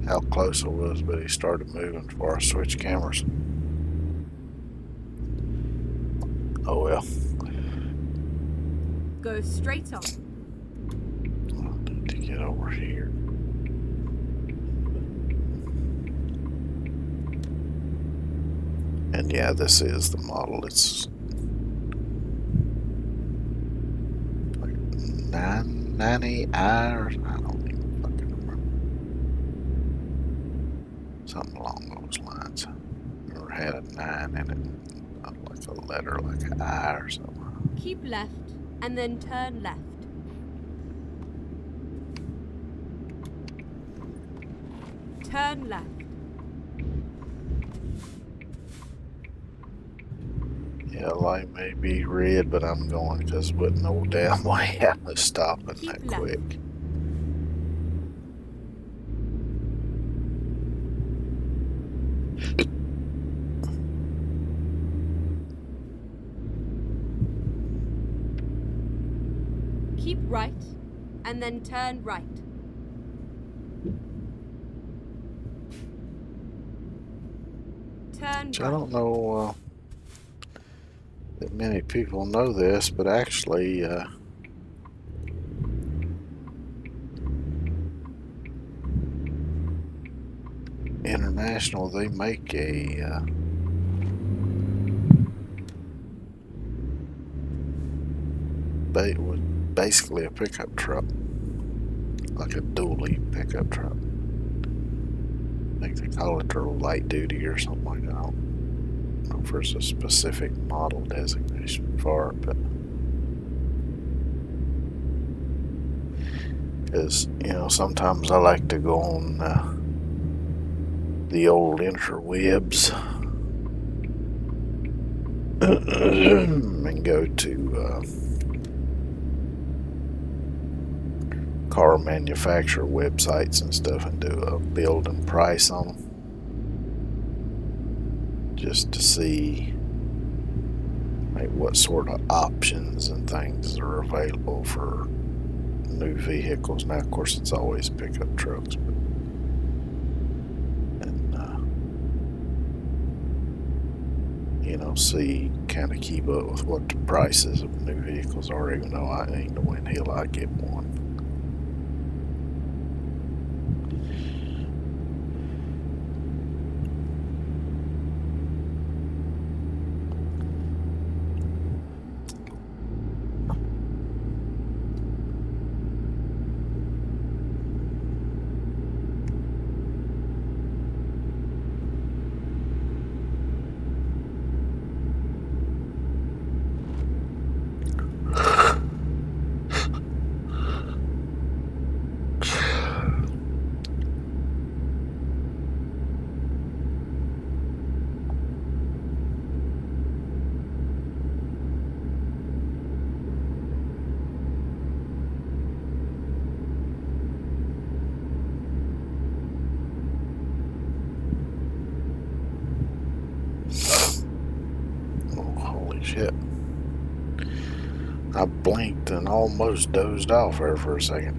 how close I was, but he started moving before I switched cameras. Oh well. Go straight on. I need to get over here. And yeah, this is the model. It's like 990i or I don't even fucking remember. Something along those lines. Or had a 9 in it. like a letter, like an I or something. Keep left and then turn left. Turn left. Yeah, light may be red, but I'm going because with no damn way I was stopping Keep that left. quick. Keep right and then turn right. Turn Which right. I don't know that many people know this, but actually, International, they make a basically a pickup truck, like a dually pickup truck. I think they call it their light duty or something like that. I don't know if there's a specific model designation for it, but because sometimes I like to go on the old interwebs and go to car manufacturer websites and stuff and do a build and price on them, just to see like what sort of options and things are available for new vehicles. Now, of course, it's always pickup trucks, but and see, kind of keep up with what the prices of new vehicles are, even though I ain't no in hell I get one. Oh, holy shit. I blinked and almost dozed off there for a second.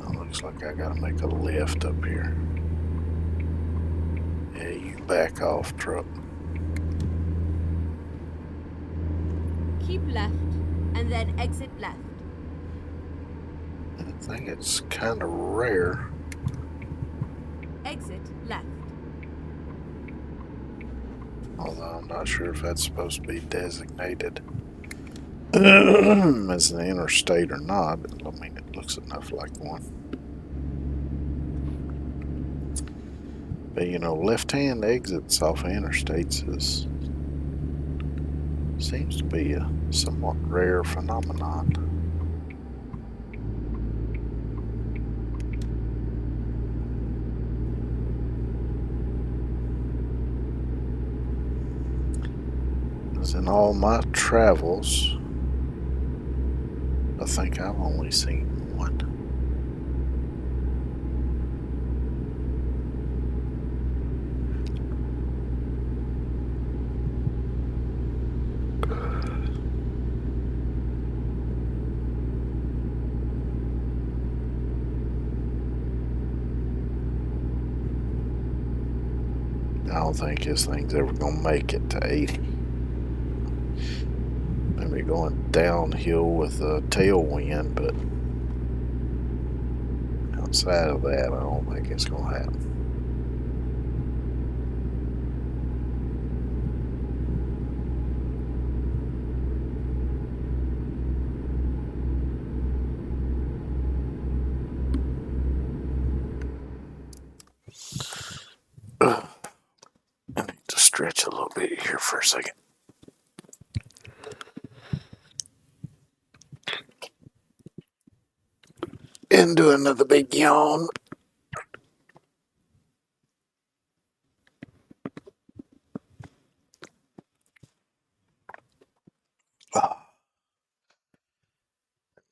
It looks like I gotta make a left up here. Yeah, you back off, truck. Keep left and then exit left. I think it's kind of rare. Exit left. Although I'm not sure if that's supposed to be designated as an interstate or not. I mean, it looks enough like one. But left-hand exits off of interstates seems to be a somewhat rare phenomenon. As in all my travels, I think I've only seen one. I don't think this thing's ever gonna make it to 80. Maybe going downhill with a tailwind, but outside of that, I don't think it's gonna happen. a little bit here for a second. And do another big yawn. Ah,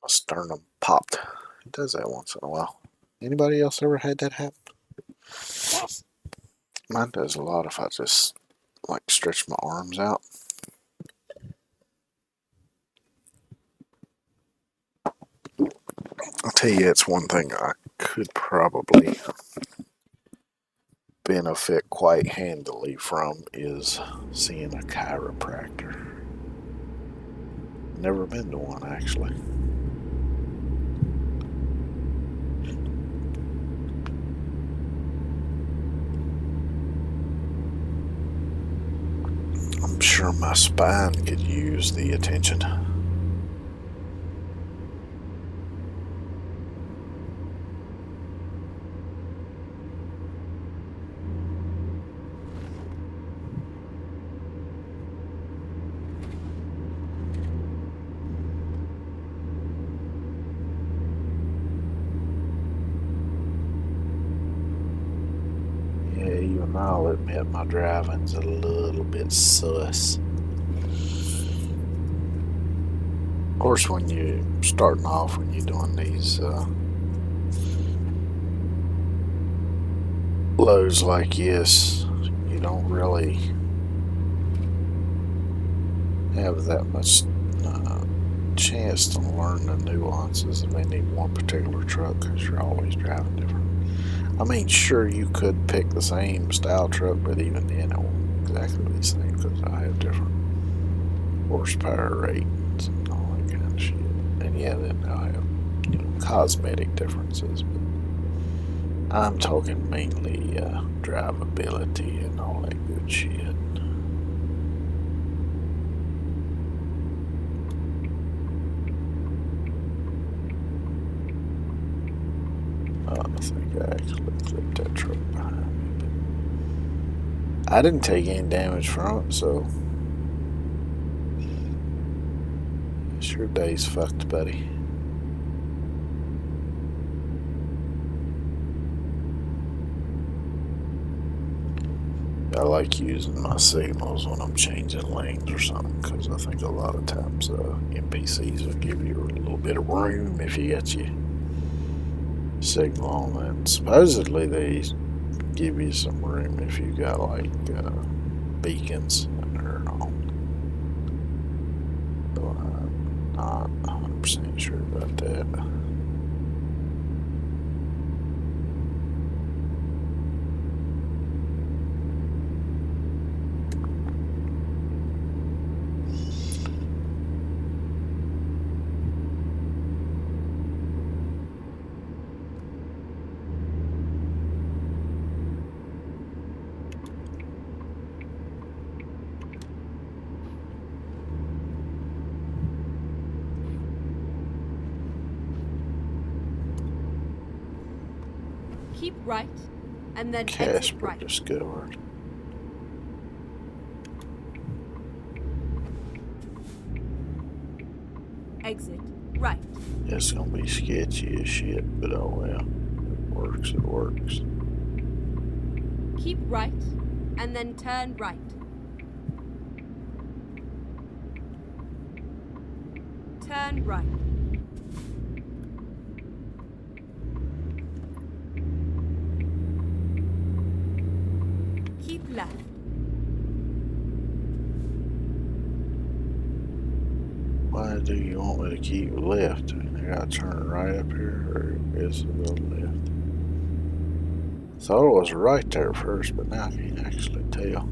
my sternum popped. It does that once in a while. Anybody else ever had that happen? Mine does a lot if I just like stretch my arms out. I'll tell you, it's one thing I could probably benefit quite handily from is seeing a chiropractor. Never been to one actually. I'm sure my spine could use the attention. Yeah, even I'll admit my driving's a little bit sus. Of course, when you're starting off, when you're doing these lows like this, you don't really have that much chance to learn the nuances of any one particular truck because you're always driving different. I mean, sure, you could pick the same style truck, but even then, it won't exactly be the same because I have different horsepower rates and all that kind of shit. And yeah, then I have, cosmetic differences, but I'm talking mainly drivability and all that good shit. I think I actually clipped that truck behind me, but I didn't take any damage from it, so sure day's fucked, buddy. I like using my signals when I'm changing lanes or something because I think a lot of times NPCs will give you a little bit of room if you got your signal on. And supposedly they give you some room if you got like beacons that are on. Though I'm not 100% sure about that. Keep right, and then exit Casper right. discovered. Exit right. It's gonna be sketchy as shit, but oh well. It works, it works. Keep right, and then turn right. Turn right. Keep left. Why do you want me to keep left? I gotta turn right up here, or is it the left? Thought it was right there first, but now I can't actually tell.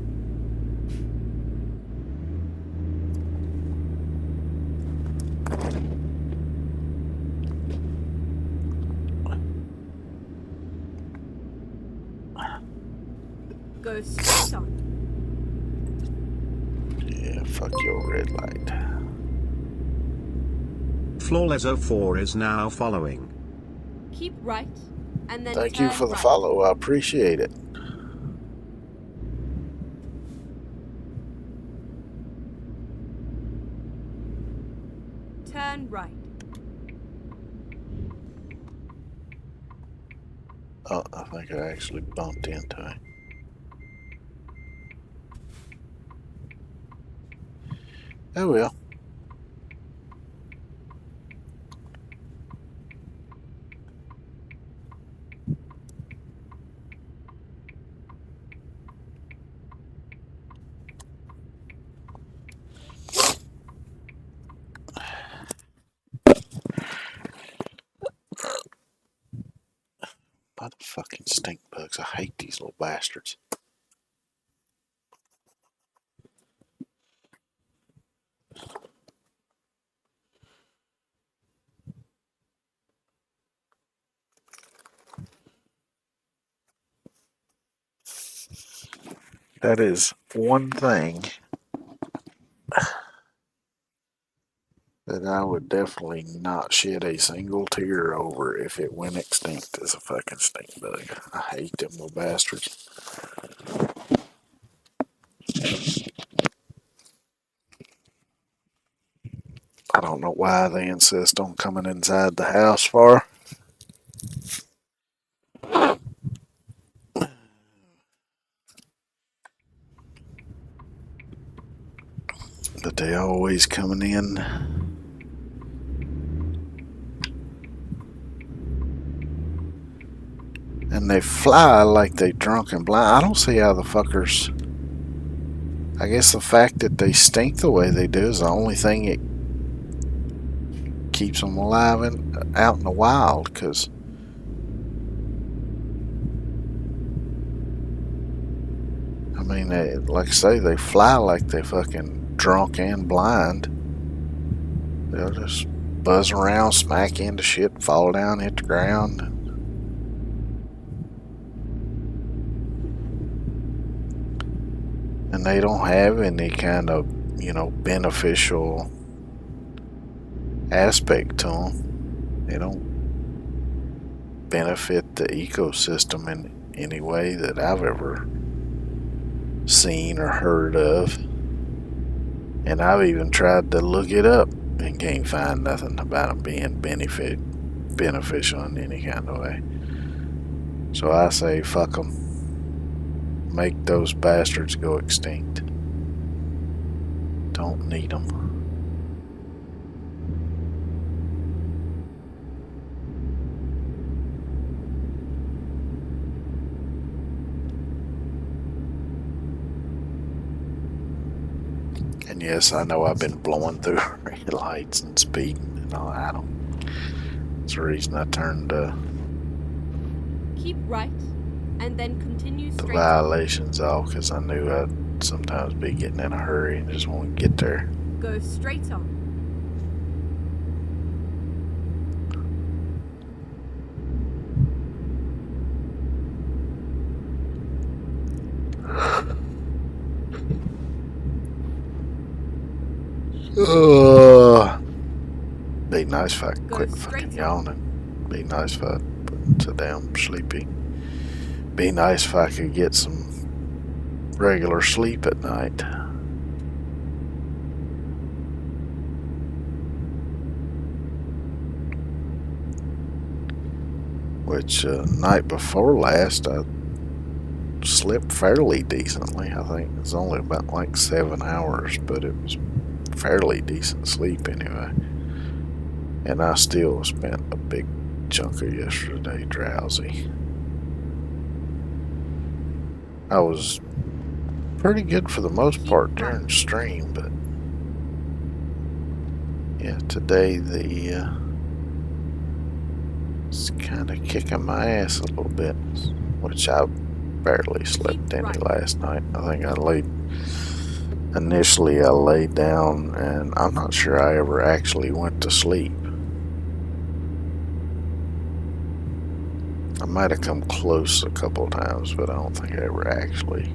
Go straight on. Yeah, fuck your red light. Flawless04 is now following. Keep right, and then Thank turn you for the right. follow, I appreciate it. Turn right. Oh, I think I actually bumped into him. Oh well. Motherfucking stink bugs. I hate these little bastards. That is one thing that I would definitely not shed a single tear over if it went extinct as a fucking stink bug. I hate them little bastards. I don't know why they insist on coming inside the house for, but they always coming in. And they fly like they drunk and blind. I don't see how the fuckers. I guess the fact that they stink the way they do is the only thing that keeps them alive and out in the wild. Because I mean, like I say, they fly like they fucking drunk and blind. They'll just buzz around, smack into shit, fall down, hit the ground. And they don't have any kind of, beneficial aspect to them. They don't benefit the ecosystem in any way that I've ever seen or heard of. And I've even tried to look it up and can't find nothing about them being beneficial in any kind of way. So I say fuck them. Make those bastards go extinct. Don't need them. And yes, I know I've been blowing through red lights and speeding and all that. That's the reason I turned Keep right, and then continue the straight. violations off because I knew I'd sometimes be getting in a hurry and just want to get there. Go straight on. Be nice if I could Go quit straight fucking on. yawning. Be nice if I wasn't so damn sleepy. Be nice if I could get some regular sleep at night. Which night before last I slept fairly decently. I think it was only about like 7 hours, but it was fairly decent sleep anyway. And I still spent a big chunk of yesterday drowsy. I was pretty good for the most part during the stream, but yeah, today it's kind of kicking my ass a little bit, which I barely slept any last night. I think initially I laid down and I'm not sure I ever actually went to sleep. I might have come close a couple times, but I don't think I ever actually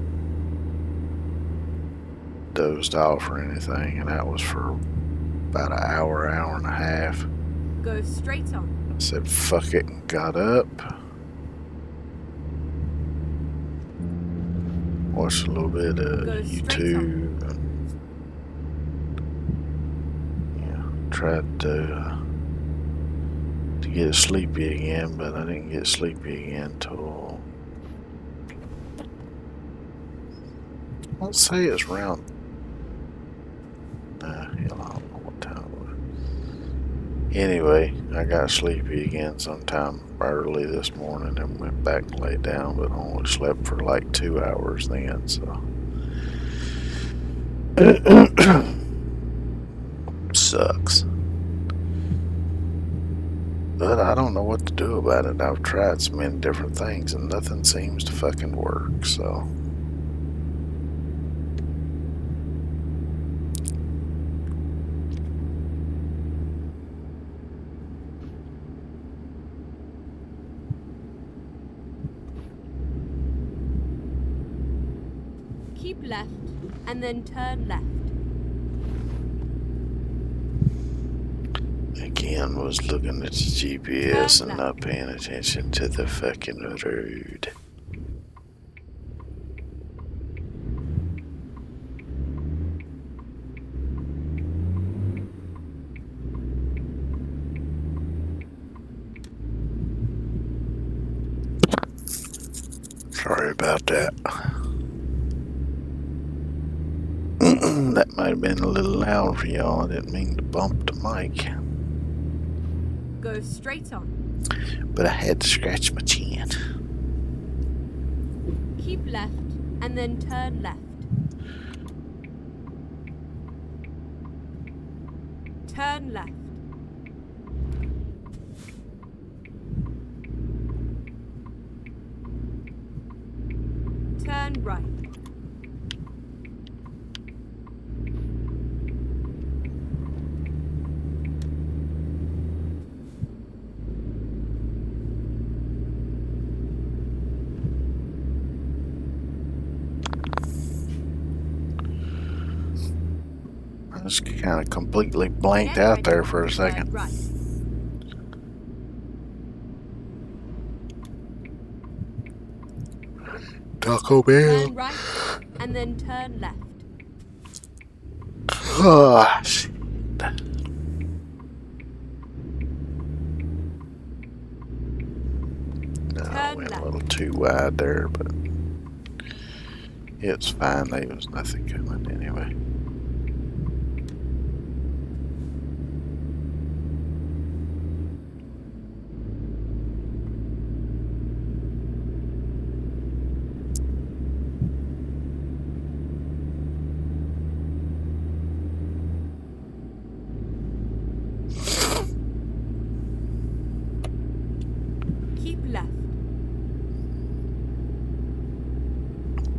dozed off or anything, and that was for about an hour, hour and a half. Go straight on. I said fuck it and got up. Watched a little bit of YouTube. And, tried to get sleepy again, but I didn't get sleepy again till, let's say it's around, hell, I don't know what time it was. Anyway, I got sleepy again sometime early this morning and went back and laid down, but only slept for like 2 hours then, so. Sucks. But I don't know what to do about it. I've tried so many different things and nothing seems to fucking work, so. Keep left and then turn left. Again, was looking at the GPS Turn and left. not paying attention to the fucking road. Sorry about that. That might have been a little loud for y'all. I didn't mean to bump the mic, Go straight on. but I had to scratch my chin. Keep left and then turn left. Turn left. Turn right. I just kind of completely blanked Get out ready there for a to turn second. right. Taco Bell. Turn right and then turn left. Oh, shit. No, I Turn went a left. little too wide there, but it's fine. There was nothing coming anyway. Keep left.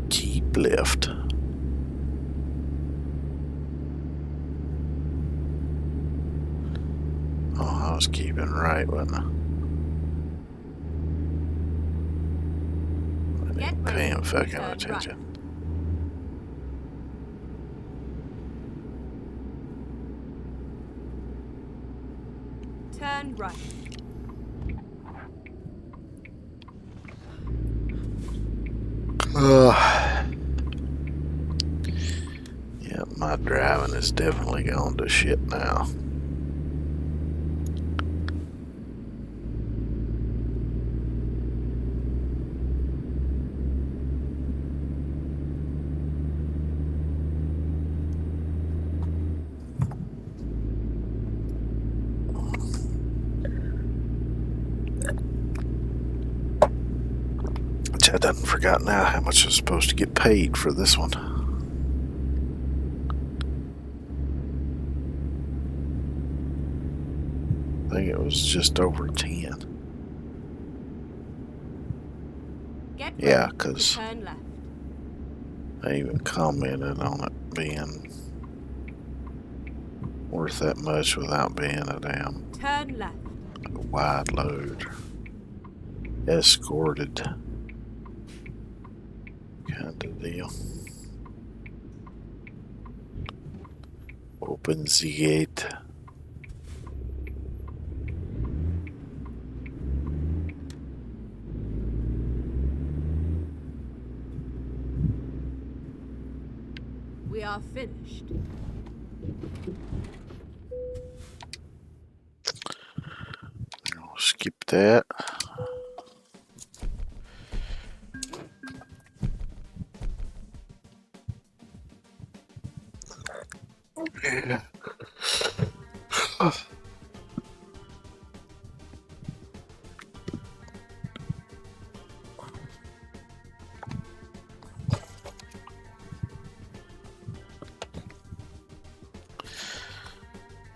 Keep left. Oh, I was keeping right, wasn't I? I Get didn't ready pay to fucking turn attention. right. Turn right. Yeah, my driving is definitely going to shit now. Which I done forgot now how much I was supposed to get paid for this one. I think it was just over 10. Get ready Yeah, to 'cause turn left. I even commented on it being worth that much without being a damn Turn left. wide load. Escorted kind of deal. Open the gate. We are finished. that. Yeah.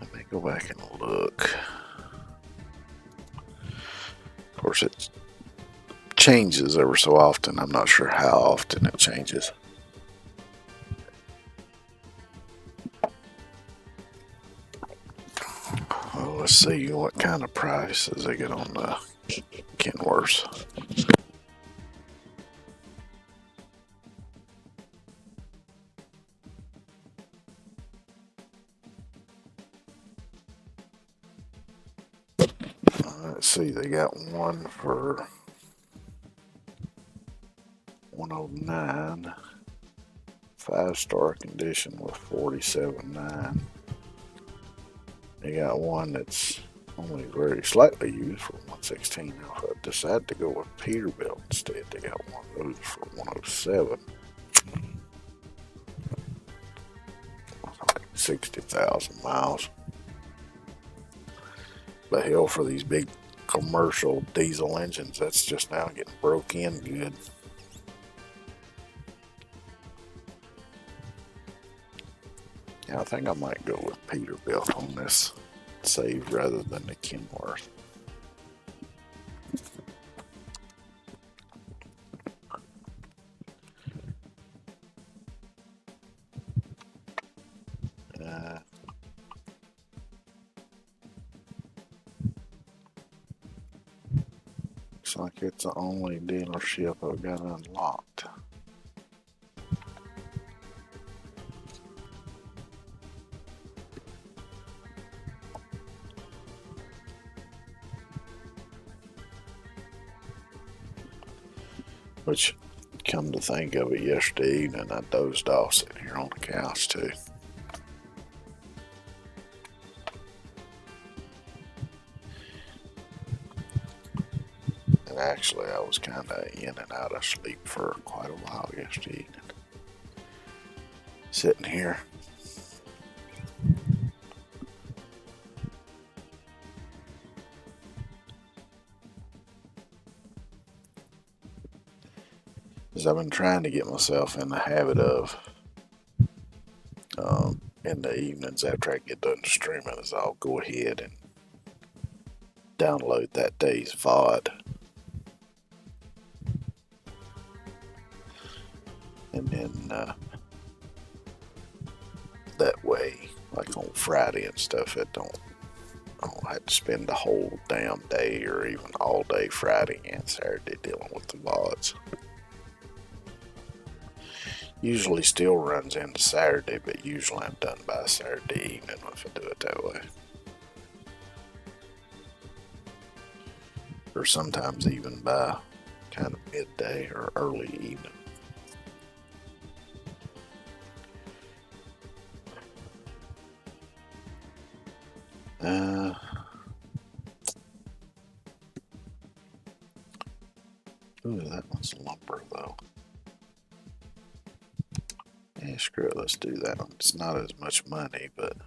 Let me go back and look. Of course, it changes ever so often. I'm not sure how often it changes. Well, let's see what kind of prices they get on the Kenworths. Let's see, they got one for 109, 5-star condition with 47.9. They got one that's only very slightly used for 116. Now, if I decide to go with Peterbilt instead, they got one of those for 107. 60,000 miles. But hell, for these big commercial diesel engines, that's just now getting broke in good. Yeah, I think I might go with Peterbilt on this save rather than the Kenworth. Looks like it's the only dealership I've got unlocked. Which, come to think of it, yesterday evening I dozed off sitting here on the couch too. And actually I was kind of in and out of sleep for quite a while yesterday evening. Sitting here. Because I've been trying to get myself in the habit of, in the evenings after I get done streaming, is I'll go ahead and download that day's VOD. And then that way, like on Friday and stuff, I don't have to spend the whole damn day or even all day Friday and Saturday dealing with the VODs. Usually still runs into Saturday, but usually I'm done by Saturday evening if I do it that way. Or sometimes even by kind of midday or early evening. Ooh, that one's lumber though. Yeah, screw it, let's do that one. It's not as much money, but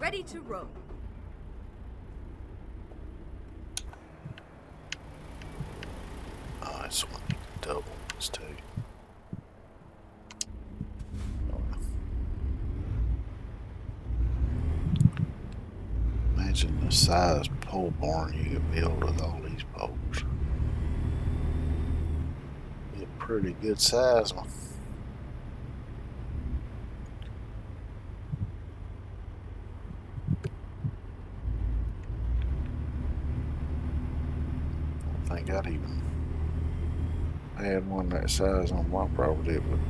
Ready to roll. oh, this one double ones too. Imagine the size pole barn you could build with all these poles. Be a pretty good size one. I think I'd even had one that size on my property. It would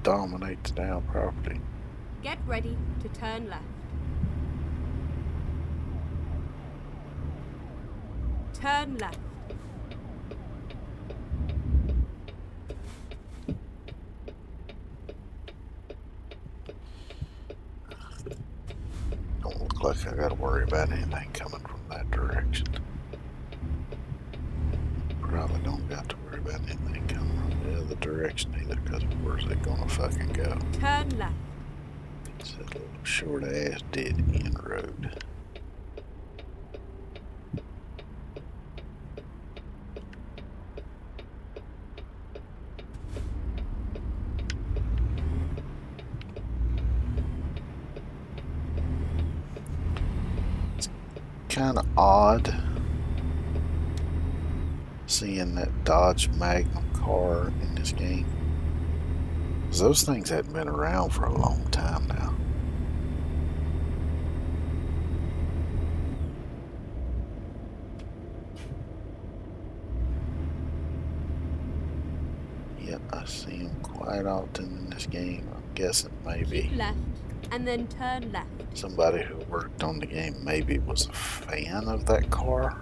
dominate the down property. Get ready to turn left. Turn left. like I gotta worry about anything coming from that direction. Probably don't got to worry about anything coming from the other direction either, because where's it gonna fucking go? Turn left. It's a little short ass dead end road. Kind of odd seeing that Dodge Magnum car in this game, because those things hadn't been around for a long time now. Yet I see them quite often in this game. I'm guessing maybe Keep left and then turn left. somebody who worked on the game maybe was a fan of that car,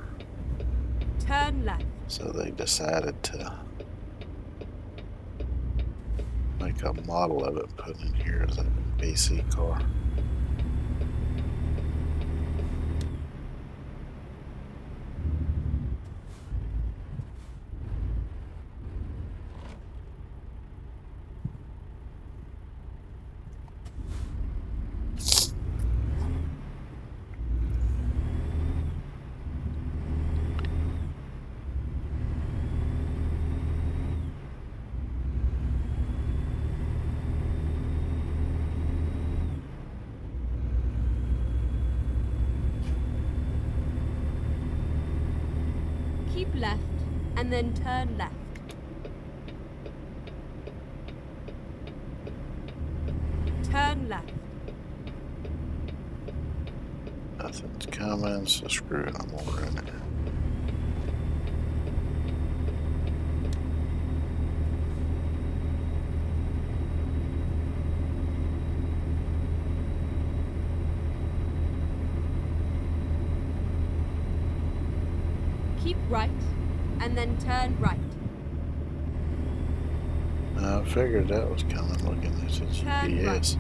Turn left. so they decided to make a model of it and put in here as a BC car. Keep left and then turn left. Turn left. Nothing's coming, so screw it, I'm ordering it. Keep right and then turn right. I figured that was coming looking at the Turn right. GPS.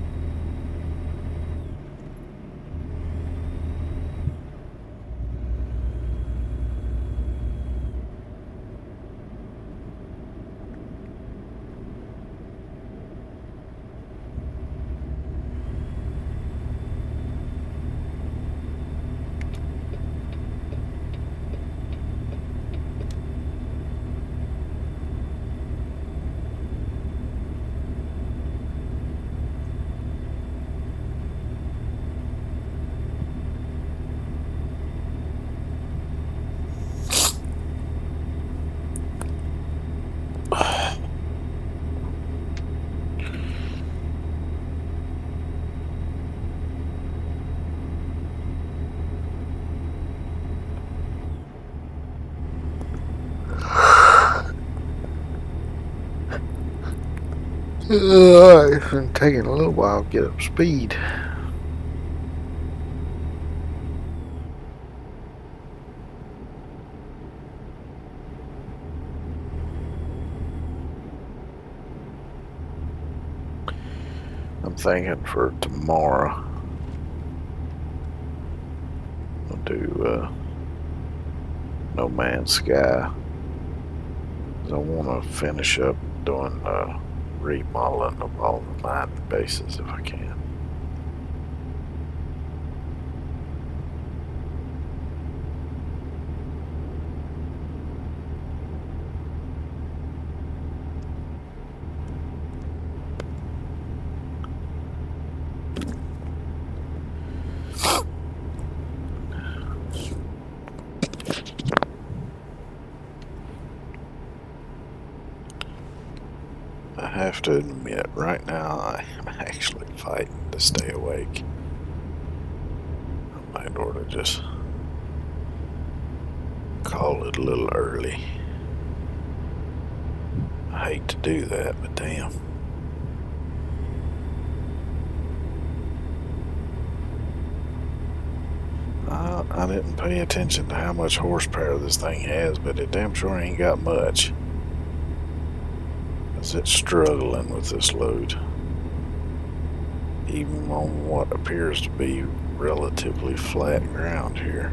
It's been taking a little while to get up to speed. I'm thinking for tomorrow I'll do No Man's Sky. 'Cause I want to finish up doing remodeling of all the mining bases if I can. I have to admit, right now I am actually fighting to stay awake. I might ought to just call it a little early. I hate to do that, but damn. I didn't pay attention to how much horsepower this thing has, but it damn sure ain't got much. 'Cause it's struggling with this load. Even on what appears to be relatively flat ground here.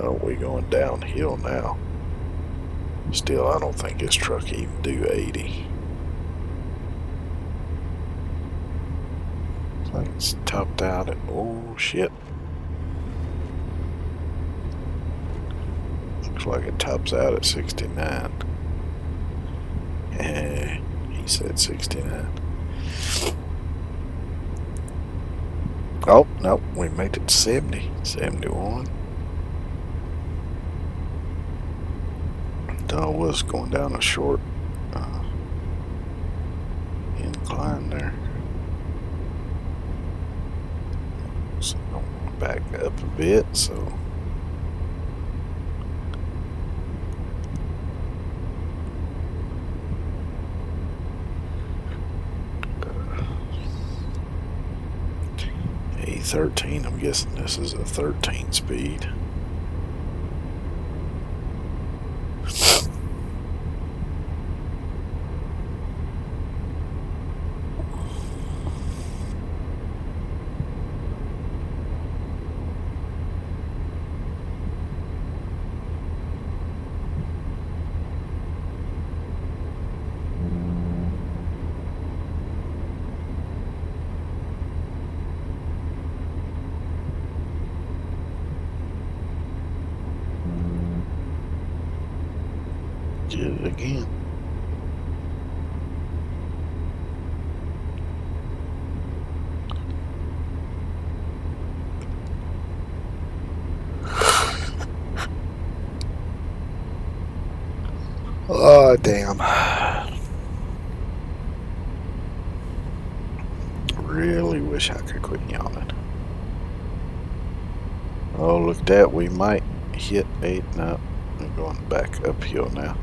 Oh, we going downhill now. Still, I don't think this truck can even do 80. Looks like it's topped out at, oh shit. Looks like it tops out at 69. He said 69. Oh, no, we made it to 70. 71. I was going down a short incline there. So I'm going to back up a bit, so 13. I'm guessing this is a 13 speed. Did it again. Oh, damn. Really wish I could quit yawning. Oh, look at that. We might hit 8. No, we're going back uphill now.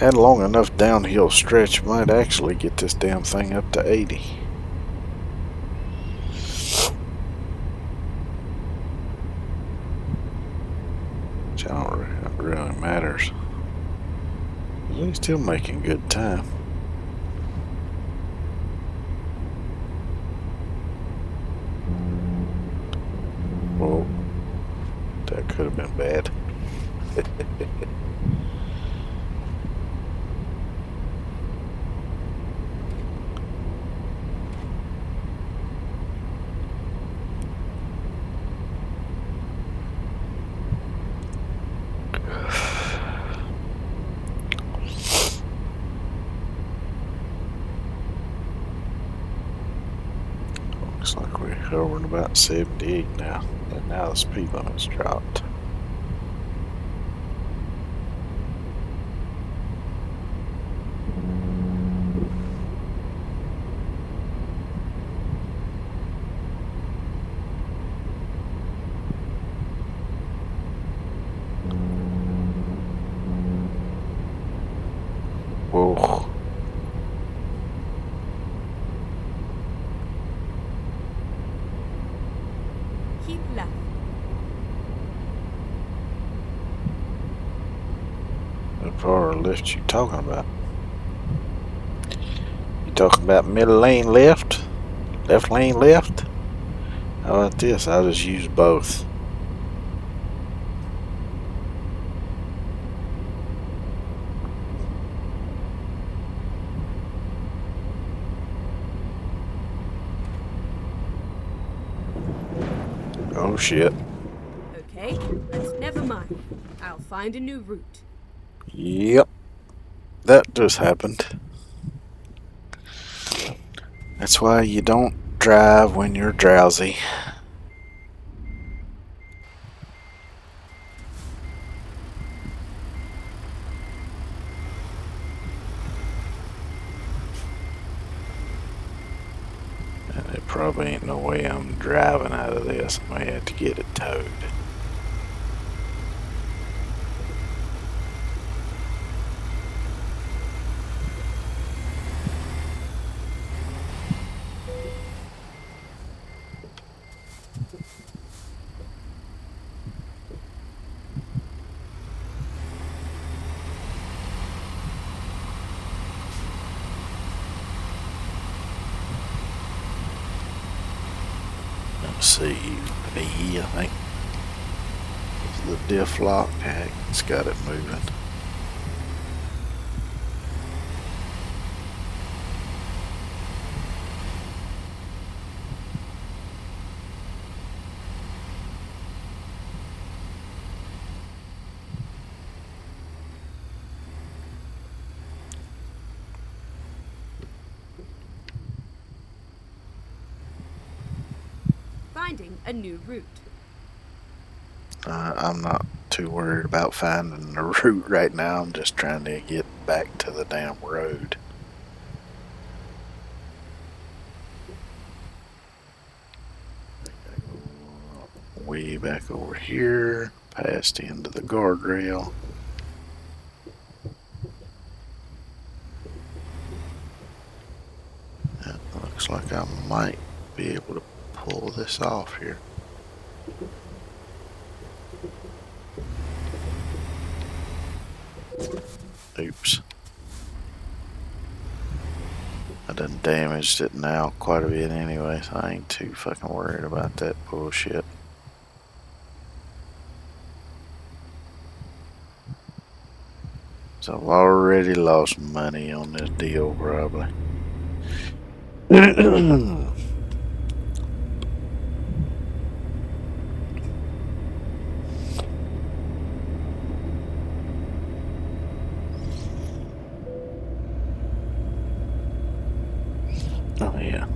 And long enough downhill stretch might actually get this damn thing up to 80. Which I don't really matters. We're still making good time. Whoa. That could have been bad. Looks like we're hovering about 78 now. And now the speed limit's dropped. Whoa. Keep left. What part of lift you talking about? You talking about middle lane left? Left lane left? How about this? I'll just use both. Oh shit. Okay, but never mind. I'll find a new route. Yep. That just happened. That's why you don't drive when you're drowsy. And there probably ain't no way I'm driving out of this. I may have to get it towed. See, B, I think is the diff lock. Heck, it's got it moving. Finding a new route. I'm not too worried about finding the route right now. I'm just trying to get back to the damn road. Way back over here, past the end of the guardrail. It looks like I might be able to pull this off here. Oops. I done damaged it now quite a bit anyway, so I ain't too fucking worried about that bullshit. So I've already lost money on this deal, probably. Oh yeah.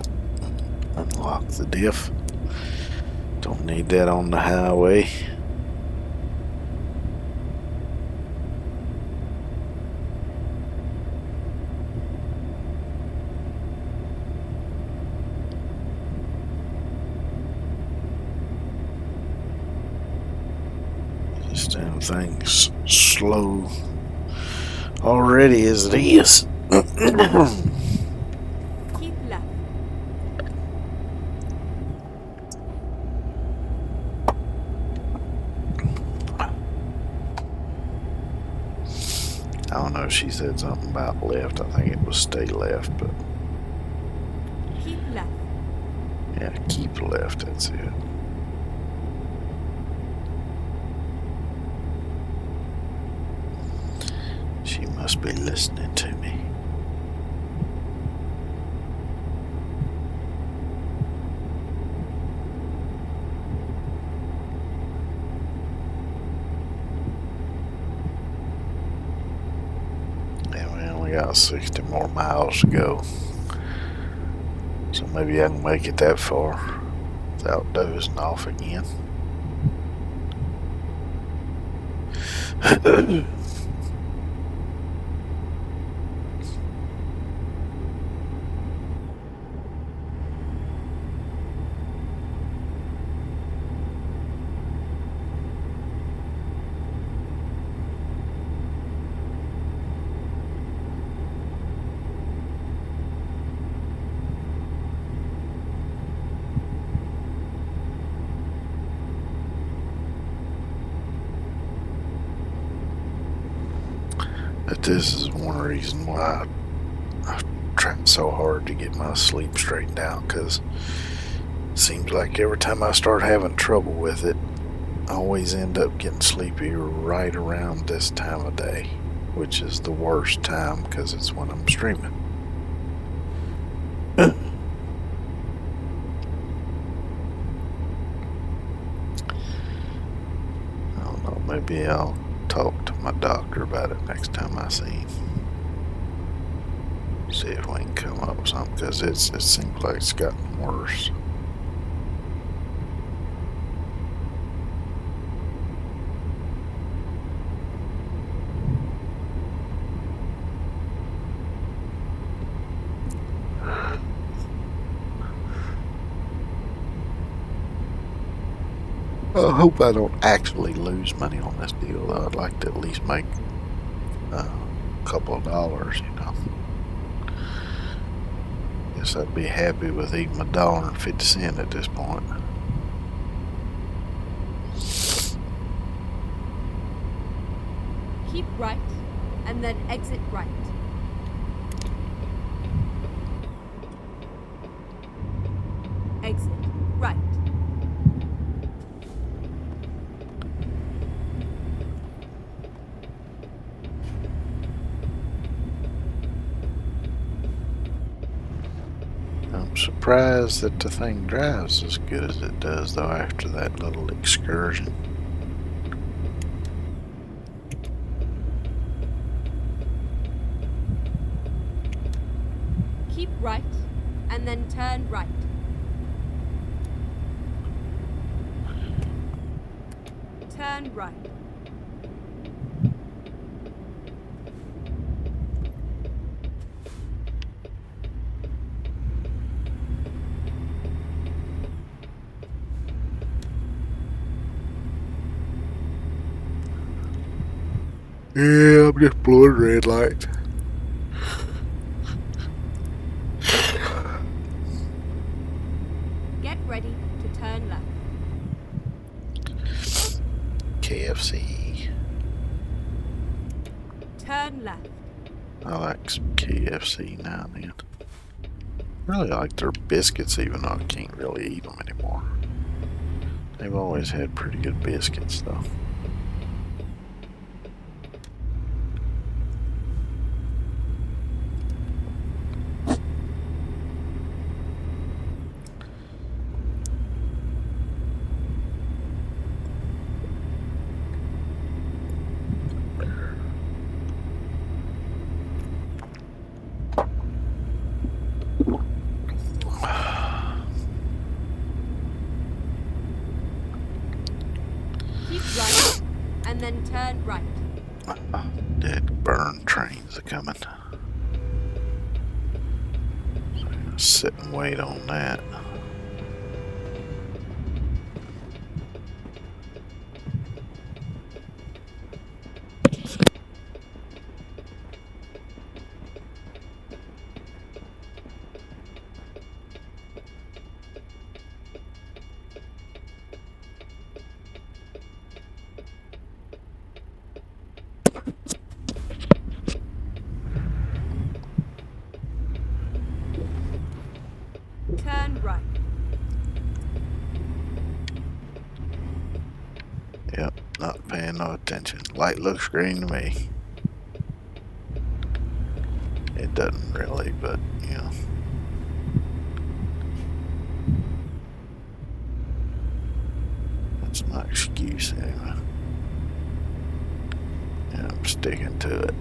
Unlock the diff. Don't need that on the highway. This damn thing's slow already as it is. Keep left. I don't know, she said something about left. I think it was stay left, but Keep left. yeah, keep left, that's it. She must be listening to me. And we only got 60 more miles to go. So maybe I can make it that far without dozing off again. But this is one reason why I tried so hard to get my sleep straightened out, because it seems like every time I start having trouble with it, I always end up getting sleepy right around this time of day, which is the worst time because it's when I'm streaming. I don't know, maybe I'll talk to my doctor about it next time I see him. See if we can come up with something, because it seems like it's gotten worse. I hope I don't actually lose money on this deal, though. I'd like to at least make a couple of dollars, you know. Guess I'd be happy with even $1.50 at this point. Keep right, and then exit right. Exit right. surprised that the thing drives as good as it does, though, after that little excursion. Keep right, and then turn right. Turn right. Yeah, I'm just blowing red lights. Get ready to turn left. KFC. Turn left. I like some KFC now and then. I really like their biscuits, even though I can't really eat them anymore. They've always had pretty good biscuits, though. Keep right, and then turn right. Dead burn trains are coming. So I'm gonna sit and wait on that. Turn right. Yep, not paying no attention. Light looks green to me. It doesn't really, but you know. That's my excuse anyway. Yeah, I'm sticking to it.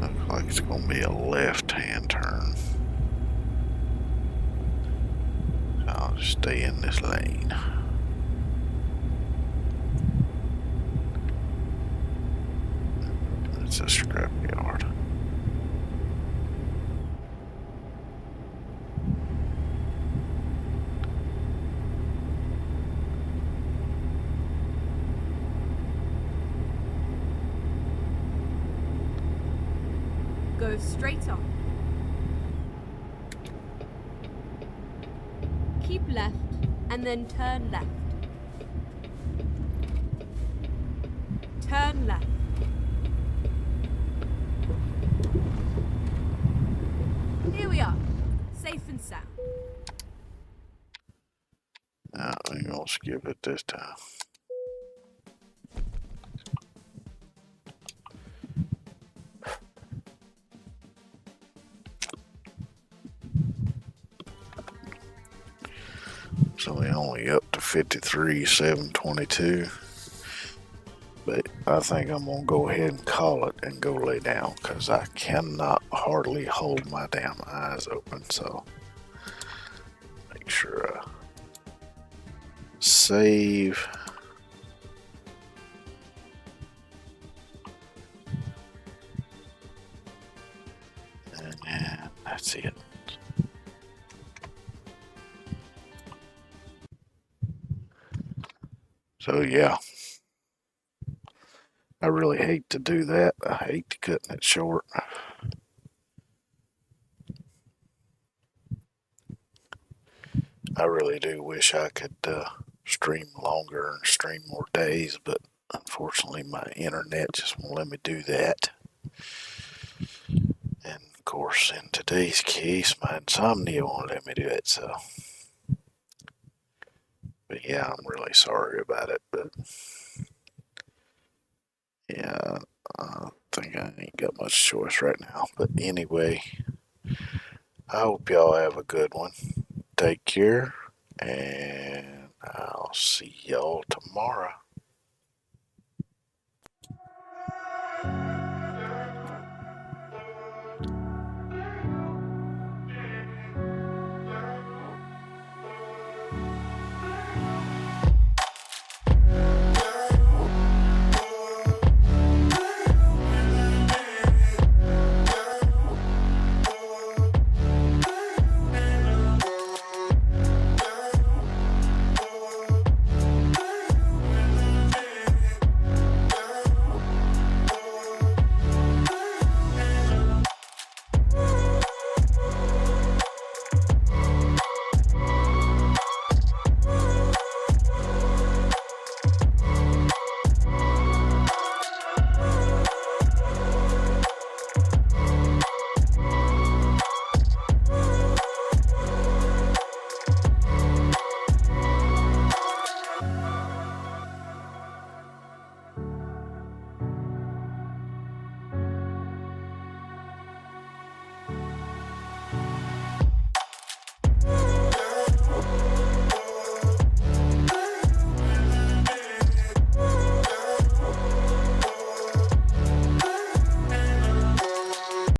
Looks like it's gonna be a left-hand turn. So I'll just stay in this lane. It's a scrapyard. Go straight on. Keep left, and then turn left. Turn left. Here we are, safe and sound. Now we're gonna skip it this time. So we're only up to 53,722. But I think I'm gonna go ahead and call it and go lay down because I cannot hardly hold my damn eyes open. So make sure I save. And then that's it. So yeah, I really hate to do that. I hate cutting it short. I really do wish I could stream longer and stream more days, but Unfortunately, my internet just won't let me do that. And of course, in today's case, my insomnia won't let me do it. So, but yeah, I'm really sorry about it. But yeah, I think I ain't got much choice right now. But anyway, I hope y'all have a good one. Take care, and I'll see y'all tomorrow.